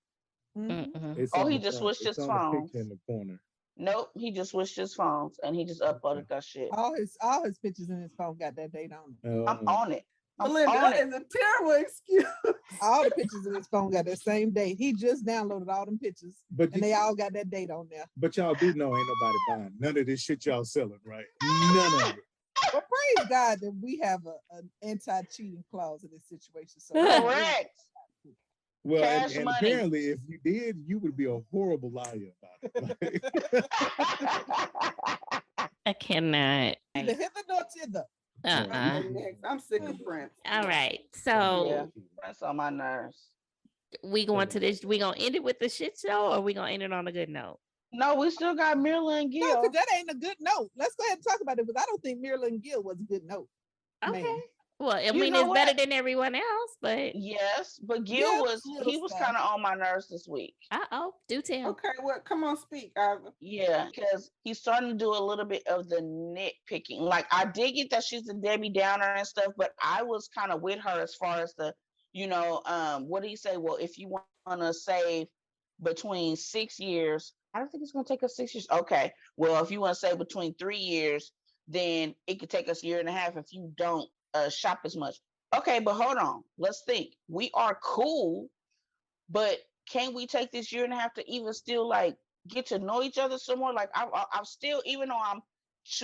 Mhm. Mm-mm. It's Oh, on he the just front. switched It's his on the phones. picture in the corner. Nope, he just switched his phones, and he just uploaded that shit. All his pictures in his phone got that date on it. I'm on it. I'm Melinda, on that it. is a terrible excuse. All the pictures in his phone got that same date. He just downloaded all them pictures, But and they all got that date on there. but y'all do know ain't nobody buying none of this shit y'all selling, right? None of it. Well, praise God that we have an anti-cheating clause in this situation. So Correct. Well, Cash and money. apparently, if you did, you would be a horrible liar about it. I cannot. neither hither nor thither. Uh-uh. Okay, next. I'm sick of Prince. All right. Yeah, So that's on my nerves. we going to this. We gonna end it with the shit show, or we gonna end it on a good note? No, we still got Mirla and No, Gil. because that ain't a good note. Let's go ahead and talk about it, because I don't think Marilyn Gill was a good note. Okay. Man. Well, I You mean, know it's better what? than everyone else, but Yes, but Gil Yeah, was little he was stuff. kind of on my nerves this week. do tell. Okay, well, come on, speak, Ivor. Yeah, because he's starting to do a little bit of the nitpicking. Like I did get that she's a Debbie Downer and stuff, but I was kind of with her as far as the, what do you say? Well, if you want to save between 6 years, I don't think it's going to take us 6 years. Okay, well, if you want to save between 3 years, then it could take us a year and a half if you don't shop as much. Okay, but hold on. Let's think. We are cool, but can we take this year and a half to even still like get to know each other some more? Like I've still, even though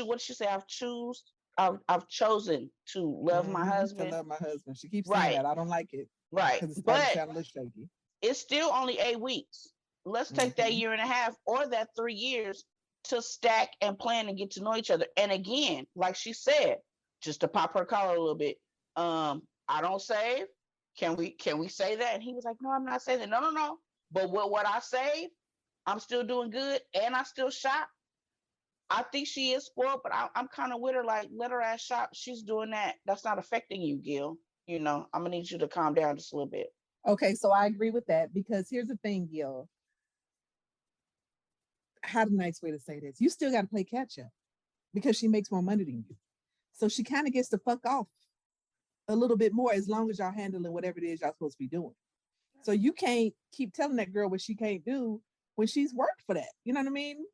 what you say, I've chosen to love my To husband. love my husband. She keeps Right. saying that. I don't like it Right. because it's starting to But sound a little shaky. it's still only 8 weeks. Let's take that Mhm. year and a half or that 3 years to stack and plan and get to know each other. And again, like she said, just to pop her collar a little bit, I don't save. Can we say that? And he was like, no, I'm not saying that. No, no, no. But what I save, I'm still doing good and I still shop. I think she is spoiled, but I'm kind of with her. Like, let her ass shop. She's doing that. That's not affecting you, Gil. I'm gonna need you to calm down just a little bit. Okay, so I agree with that, because here's the thing, Gil. How the nice way to say this? You still got to play catch up because she makes more money than you. So she kind of gets to fuck off a little bit more as long as y'all handling whatever it is y'all supposed to be doing. So you can't keep telling that girl what she can't do when she's worked for that. You know what I mean?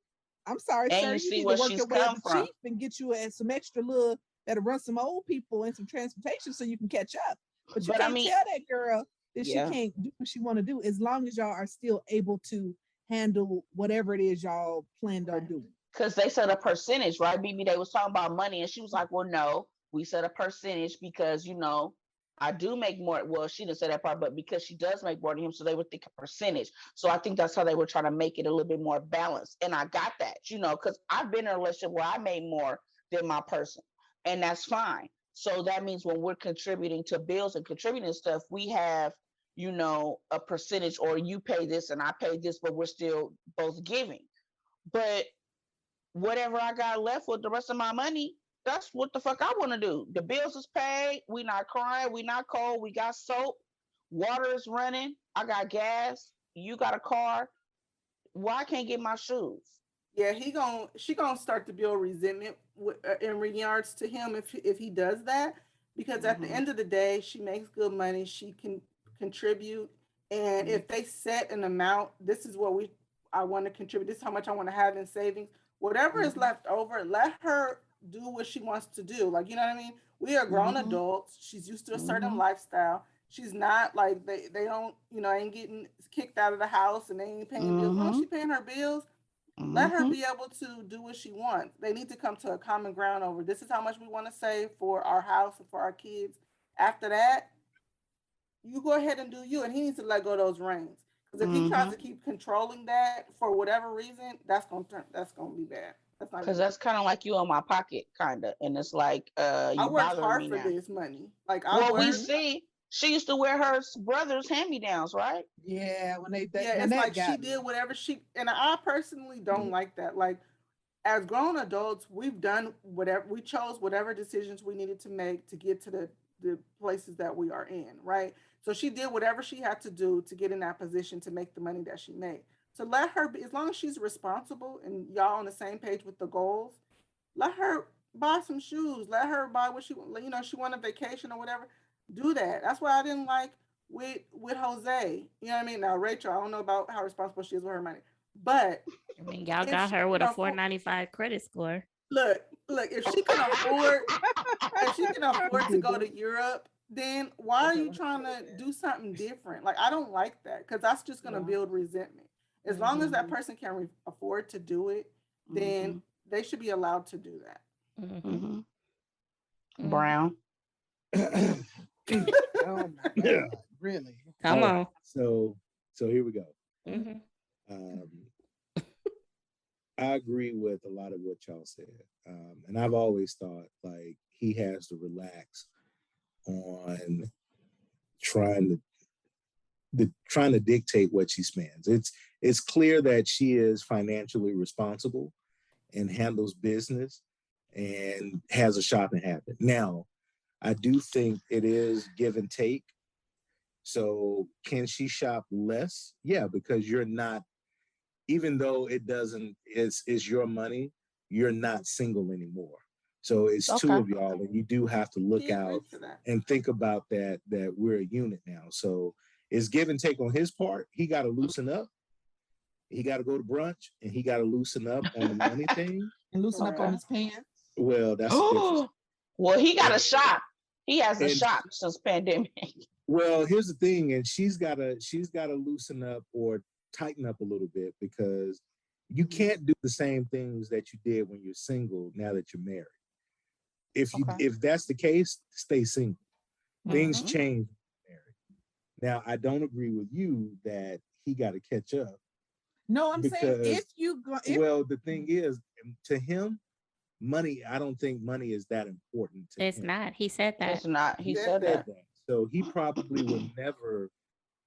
I'm sorry, And sir. you You see need to where work she's your way up come the from. chief and get you some extra little that'll run some old people and some transportation so you can catch up. But you But I can't mean, tell that girl that yeah. she can't do what she want to do as long as y'all are still able to handle whatever it is y'all planned on doing. Because they set a percentage, right? BB, they was talking about money, and she was like, well, no, we set a percentage because, I do make more. Well, she didn't say that part, but because she does make more than him, so they would think a percentage. So I think that's how they were trying to make it a little bit more balanced. And I got that, because I've been in a relationship where I made more than my person, and that's fine. So that means when we're contributing to bills and contributing to stuff, we have, a percentage, or you pay this and I pay this, but we're still both giving. But whatever I got left with the rest of my money, that's what the fuck I want to do. The bills is paid. We not crying. We not cold. We got soap. Water is running. I got gas. You got a car. Why I can't get my shoes? Yeah, she gonna start to build resentment in regards to him if he does that, because at the end of the day, she makes good money. She can contribute, and if they set an amount, this is what I want to contribute. This is how much I want to have in savings. Whatever is left over, let her do what she wants to do. Like, you know what I mean? We are grown adults. She's used to a certain lifestyle. She's not like they don't, ain't getting kicked out of the house and they ain't paying bills. No, she paying her bills. Let her be able to do what she wants. They need to come to a common ground over this is how much we want to save for our house and for our kids. After that, you go ahead and do you, and he needs to let go of those reins. Because if he tries to keep controlling that for whatever reason, that's gonna be bad. Because that's kind of like you in my pocket, kind of, and it's like I you worked bothering hard me for now. this money. Like We see she used to wear her brother's hand me downs, right? Yeah, when it's that like she got did whatever and I personally don't like that. Like as grown adults, we've done whatever we chose, whatever decisions we needed to make to get to the places that we are in, right? So she did whatever she had to do to get in that position to make the money that she made. So let her be, as long as she's responsible and y'all on the same page with the goals, let her buy some shoes. Let her buy what she, she want a vacation or whatever. Do that. That's why I didn't like with Jose. You know what I mean? Now Rachel, I don't know about how responsible she is with her money, but I mean, y'all got her with a 495 credit score. Look, if she can afford to go to Europe, then why are you trying to do something different? Like I don't like that because that's just going to build resentment. As long as that person can afford to do it, then they should be allowed to do that. Brown. oh my God, really? Come on. So here we go. I agree with a lot of what y'all said, and I've always thought like he has to relax on trying to dictate what she spends. It's clear that she is financially responsible and handles business and has a shopping habit. Now, I do think it is give and take. So can she shop less? Yeah, because you're not, even though it's your money, you're not single anymore. So it's two of y'all, and you do have to look out and think about that we're a unit now. So it's give and take on his part. He got to loosen up. He got to go to brunch, and he got to loosen up on the money thing and loosen up on his pants. Well, that's the difference. Well, he got a shop. He has a shop since pandemic. Well, here's the thing, and she's gotta loosen up or tighten up a little bit because you can't do the same things that you did when you're single now that you're married. If that's the case, stay single. Things change when you're married. Now, I don't agree with you that he got to catch up. No, I'm saying if you go. Well, the thing is, to him, money. I don't think money is that important to him. It's not. He said that. It's not. He said that. So he probably will never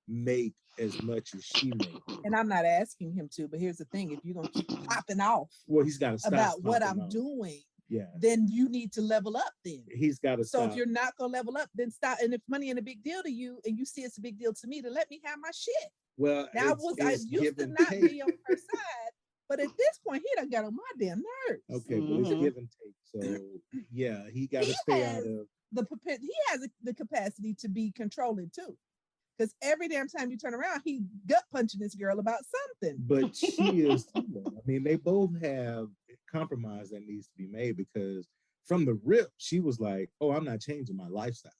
make as much as she makes. And I'm not asking him to, but here's the thing: if you're gonna keep popping off, well, he's got to stop about what I'm doing. Yeah. Then you need to level up. Then he's got to. So if you're not gonna level up, then stop. And if money ain't a big deal to you, and you see it's a big deal to me, then let me have my shit. Well, now I used to not be on her side, but at this point, he done got on my damn nerves. Okay, well, it's give and take. So yeah, he got to stay out of he has the capacity to be controlling too. Because every damn time you turn around, he gut punching this girl about something. But she is too. I mean, they both have compromise that needs to be made because from the rip, she was like, "Oh, I'm not changing my lifestyle."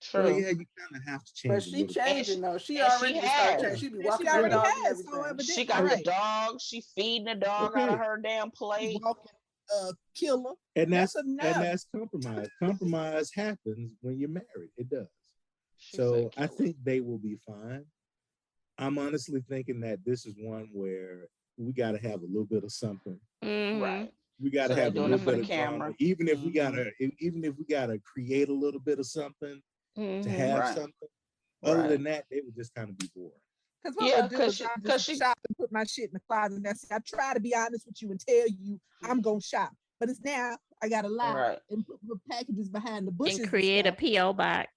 True. Well, yeah, you kind of have to change. But she changing though. She already started. She be walking her dog and everything. She got the dog. She feeding the dog out of her damn plate. Walking, killer. And that's compromise. Compromise happens when you're married. It does. So I think they will be fine. I'm honestly thinking that this is one where we got to have a little bit of something. Right. We got to have a little bit of camera. Even if we gotta create a little bit of something to have something. Other than that, they would just kind of be bored. Because she shop and put my shit in the closet. And I try to be honest with you and tell you I'm gonna shop, but it's now I gotta lie and put packages behind the bushes and create a PO box.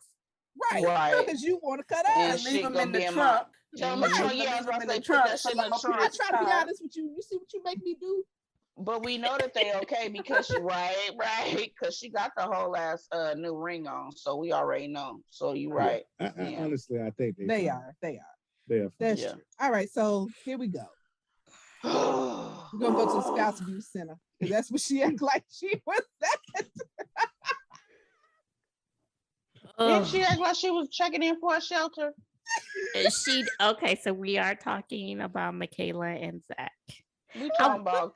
Right. Because you want to cut out and leave them in the trunk. I try to be honest with you. You see what you make me do? But we know that they okay because because she got the whole ass new ring on, so we already know. So you right. I honestly, I think they are. That's true. All right, so here we go. We're gonna go to the Spouse Abuse Center because that's what she acted like she was at. Didn't she act like she was checking in for a shelter? Okay, so we are talking about Michaela and Zach. We talking about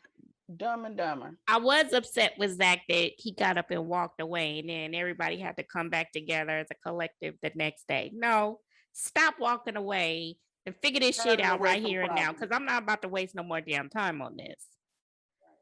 Dumb and Dumber. I was upset with Zach that he got up and walked away, and then everybody had to come back together as a collective the next day. No, stop walking away and figure this shit out right here and now, because I'm not about to waste no more damn time on this.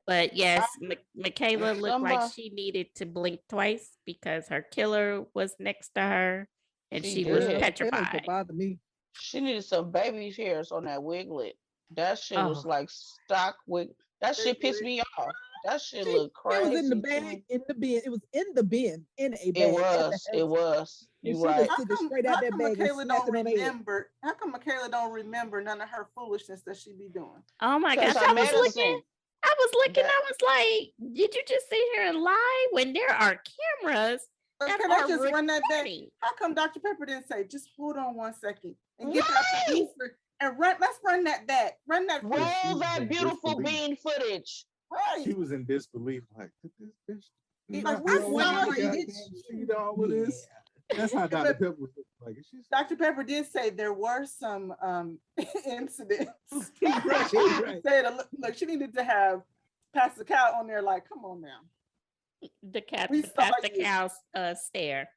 But yes, Michaela looked like she needed to blink twice because her killer was next to her, and she was petrified. Bother me. She needed some baby hairs on that wiglet. That shit was like stock wig. That shit pissed me off. That shit looked crazy. It was in the bag, in the bin. It was in the bin, in a bag. It was. You right. How come Michaela don't remember? How come Michaela don't remember none of her foolishness that she be doing? Oh my gosh, I was looking. I was like, did you just sit here and lie when there are cameras? Can I just run that back? How come Dr. Pepper didn't say, just hold on 1 second and get that producer and run? Let's run that back. Roll that beautiful bean footage. Right. She was in disbelief, like this bitch. Like, see all of this. That's how Dr. Pepper was like. Dr. Pepper did say there were some incidents. Right. Said, look, she needed to have Pastor Cal on there. Like, come on now. The Pastor Cal stare.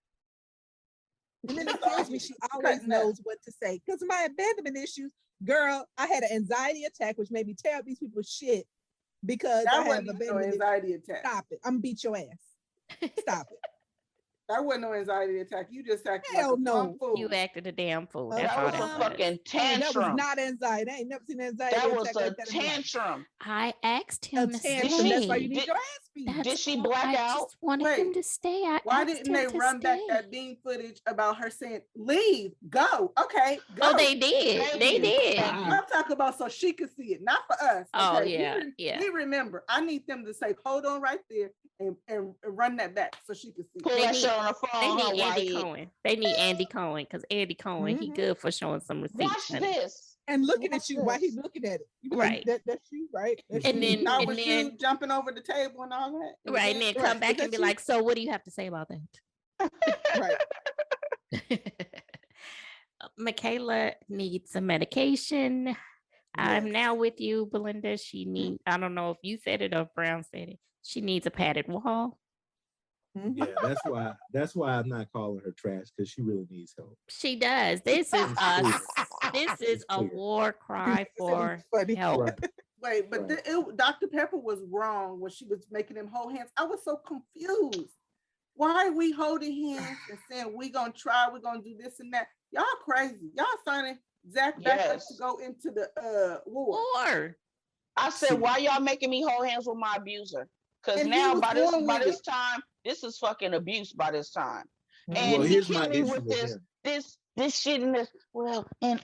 And then it tells me she always knows what to say. Because of my abandonment issues, girl, I had an anxiety attack, which made me tear up these people's shit because I have abandonment anxiety attack. Stop it. I'm gonna beat your ass. Stop it. That wasn't no anxiety attack. You just acted like a fool. You acted a damn fool. That was a fucking tantrum. That was not anxiety. I ain't never seen anxiety. That was a tantrum. I asked him to stay. That's why you need your ass beat. Did she black out? I just wanted him to stay. Why didn't they run back that bean footage about her saying, leave, go, okay, go. Oh, they did. They did. I'm talking about so she could see it, not for us. Oh, yeah. We remember. I need them to say, hold on right there and run that back so she can see. Pull that shit on the phone. They need Andy Cohen. They need Andy Cohen because Andy Cohen, he good for showing some receipts. Watch this. And looking at you while he's looking at it. Right. Like, that's you, right? That's and you. then you jumping over the table and all that. Right. And then come back and be like, so what do you have to say about that? Right. Michaela needs some medication. Yes. I'm now with you, Belinda. She needs, I don't know if you said it or Brown said it. She needs a padded wall. Yeah, that's why I'm not calling her trash, because she really needs help. She does. This is a war cry for help. Wait, but Dr. Pepper was wrong when she was making them hold hands. I was so confused. Why are we holding hands and saying we're gonna try, we're gonna do this and that? Y'all crazy. Y'all signing Zach back up to go into the war. I said, why y'all making me hold hands with my abuser? Because now by this time, this is fucking abuse by this time. And well, here's my issue with this shit and this. Well, and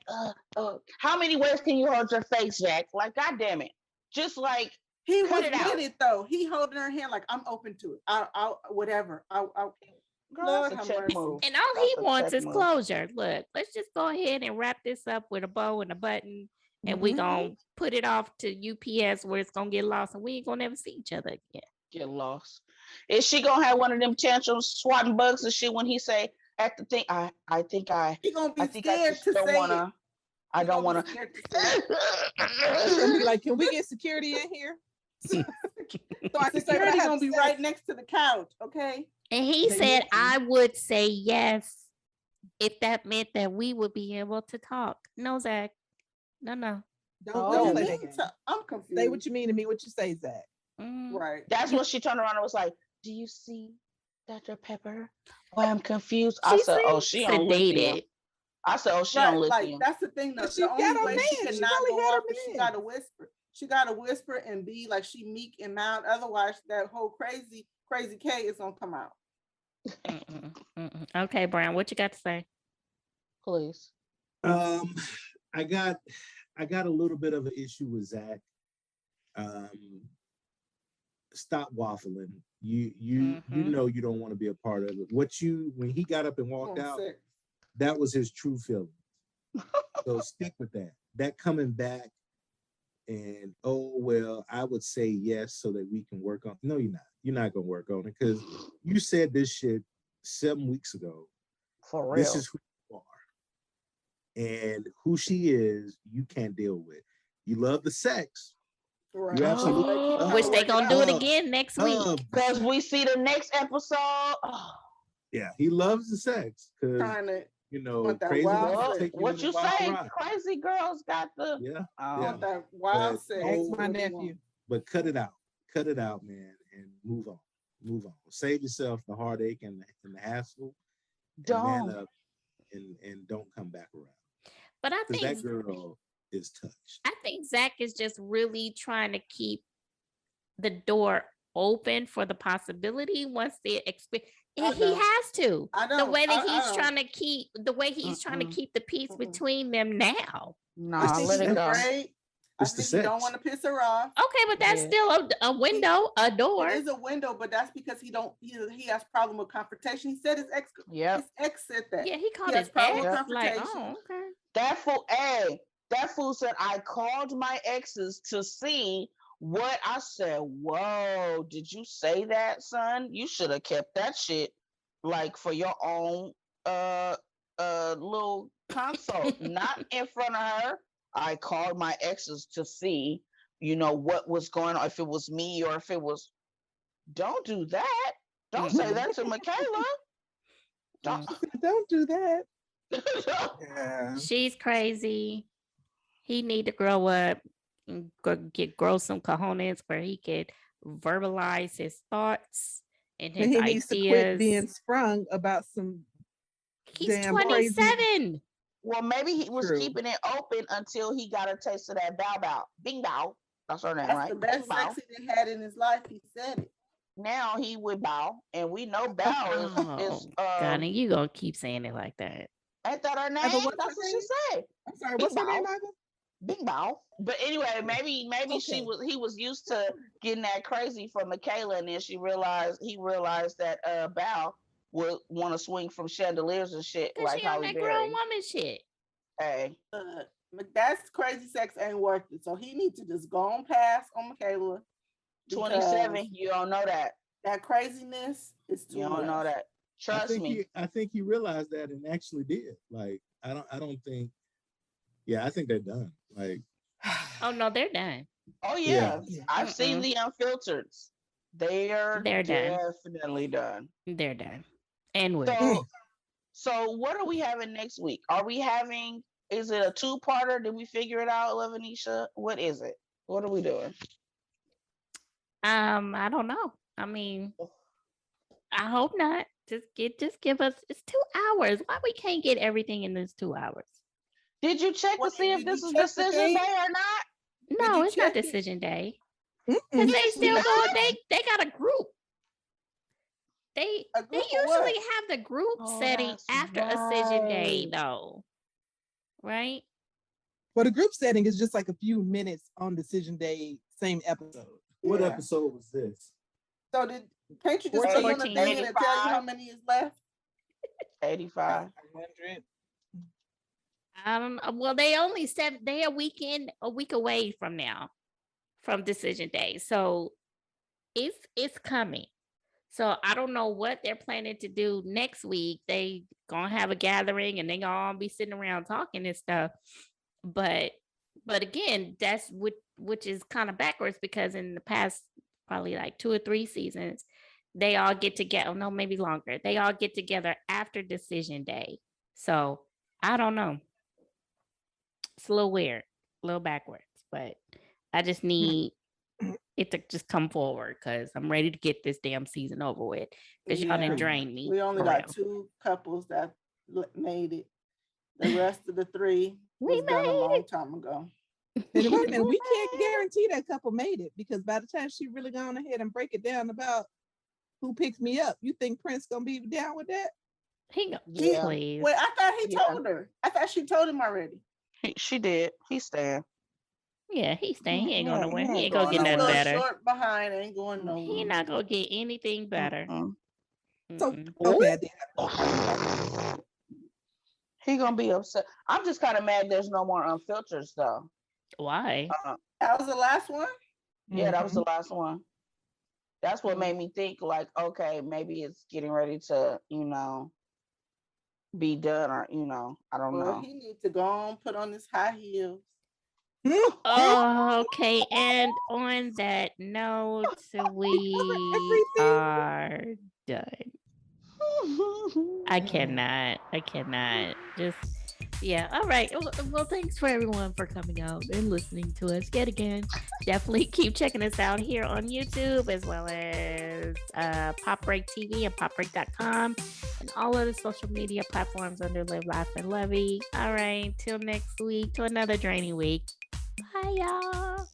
how many ways can you hold your face, Jack? Like, goddamn it. Just like he was with it though. He holding her hand like, I'm open to it. I'll whatever. Lord, and all he wants is closure. Look, let's just go ahead and wrap this up with a bow and a button. And we're going to put it off to UPS where it's going to get lost and we ain't going to ever see each other again. Get lost. Is she going to have one of them tantrums, swatting bugs and shit when he say, at the thing, I think he gonna be scared to say it. I don't want to. Be like, can we get security in here? So security going to be right next to the couch, okay? And he said, I would say yes if that meant that we would be able to talk. No, Zach. No. Don't play that game. I'm confused. Say what you mean to me, what you say, Zach. Right. That's when she turned around and was like, do you see Dr. Pepper? Why I'm confused. I said, oh, she on lithium. I said, oh, she on lithium. That's the thing, though. The only way she cannot go off is she got to whisper. She got to whisper and be like she meek and mild. Otherwise, that whole crazy K is going to come out. Okay, Brown, what you got to say? Please. I got a little bit of an issue with Zach. Stop waffling. You know you don't want to be a part of it. When he got up and walked out, that was his true feeling. So stick with that. That coming back and I would say yes so that we can work on. No, you're not. You're not gonna work on it because you said this shit 7 weeks ago. For real. This is who you are. And who she is, you can't deal with. You love the sex. Right. You absolutely Which they gonna do it love, again next week. Because we see the next episode. Oh, Yeah, he loves the sex because Trying to want that crazy wild women sex. take you what on you a wild say? ride. Crazy girls got the. Yeah, Oh. yeah. Want that wild But sex. Ask no, my What do you nephew. want? but cut it out, man, and move on. Move on. Save yourself the heartache and the hassle. And man Don't. up and don't come back around. But I Because think that girl is touched. I think Zach is just really trying to keep the door open for the possibility once they experience. He has to. I The don't. way that I he's don't. trying to keep the peace between them now. No, It's the let it He's go. afraid. I It's the think he don't sex. want to piss her off. Okay, but that's Yeah. still a window, a door. It is a window, but that's because he has problem with confrontation. He said his ex said that. Yeah, he called has his problem ex. with Like, confrontation. oh, okay. That fool said, I called my exes to see what I said. Whoa, did you say that, son? You should have kept that shit like for your own little consult, not in front of her. I called my exes to see, what was going on, if it was me or if it was. Don't do that. Don't say that to Michaela. Don't do that. Yeah. She's crazy. He need to grow up and grow some cojones where he could verbalize his thoughts and his He ideas. needs to quit being sprung about some. He's damn 27. crazy. Well, maybe he was True. keeping it open until he got a taste of that bow bow. Bing bow. That's her name, That's right? the best Bing bow. sex he had in his life. He said it. Now he with bow, and we know bow is God, and you gonna keep saying it like that? Ain't that her name? Michael, That's what's what her she name? said. I'm sorry, Bing what's her name, bow. Michael? Bing bow. But anyway, maybe Okay. he was used to getting that crazy from Michaela, and then he realized that bow would want to swing from chandeliers and shit Cause like she on Holly that Berry. grown woman shit. Hey. That's crazy sex ain't worth it. So he needs to just go on past on Michaela. 27, you don't know that. That craziness is too You much. don't know that. Trust me. I think he realized that and actually did. Like, I don't think. Yeah, I think they're done. Like, Oh no, they're done. Oh yeah, Yeah. I've seen the unfiltered. They're They're done. definitely done. They're done. And we're So what are we having next week? Are we having? Is it a two-parter? Did we figure it out, Levanisha? What is it? What are we doing? I don't know. I mean, I hope not. Just give us. It's 2 hours. Why we can't get everything in this 2 hours? Did you check to see if this is decision day or not? No, it's not decision day. Because they still go. They got a group. They usually have the group setting after decision day, though. Right? Well, the group setting is just like a few minutes on decision day, same episode. What episode was this? So can't you just click on the 14. thing and it tell you how many is left? 85. 100. Well, they only said they a week away from now, from decision day. So it's coming. So I don't know what they're planning to do next week. They gonna have a gathering and they gonna all be sitting around talking and stuff. But again, that's which is kind of backwards because in the past probably like 2 or 3 seasons, they all get together. No, maybe longer. They all get together after decision day. So I don't know. It's a little weird, a little backwards, but I just need it to just come forward because I'm ready to get this damn season over with because y'all didn't drain me. We only got 2 couples that made it. The rest of the 3 was done a long time ago. And wait a minute, we can't guarantee that couple made it because by the time she really gone ahead and break it down about who picks me up, you think Prince gonna be down with that? Please. Wait, I thought he told her. I thought she told him already. She did. He's staying. Yeah, he's staying. He ain't going nowhere. He ain't He's gonna get nothing better. Short behind, ain't going nowhere. He not gonna get anything better. So okay, he gonna be upset. I'm just kind of mad there's no more unfiltered stuff. Why? That was the last one? Yeah, that was the last one. That's what made me think like, okay, maybe it's getting ready to, be done, or I don't Well, know. he needs to go on, put on his high heels. Okay, and on that note, we Everything. are done. I cannot. Just yeah. All right. Well, thanks for everyone for coming out and listening to us yet again. Definitely keep checking us out here on YouTube as well as Pop Break TV and popbreak.com and all other social media platforms under Live, Laugh, and Lovey. All right. Till next week, to another draining week. Bye, y'all.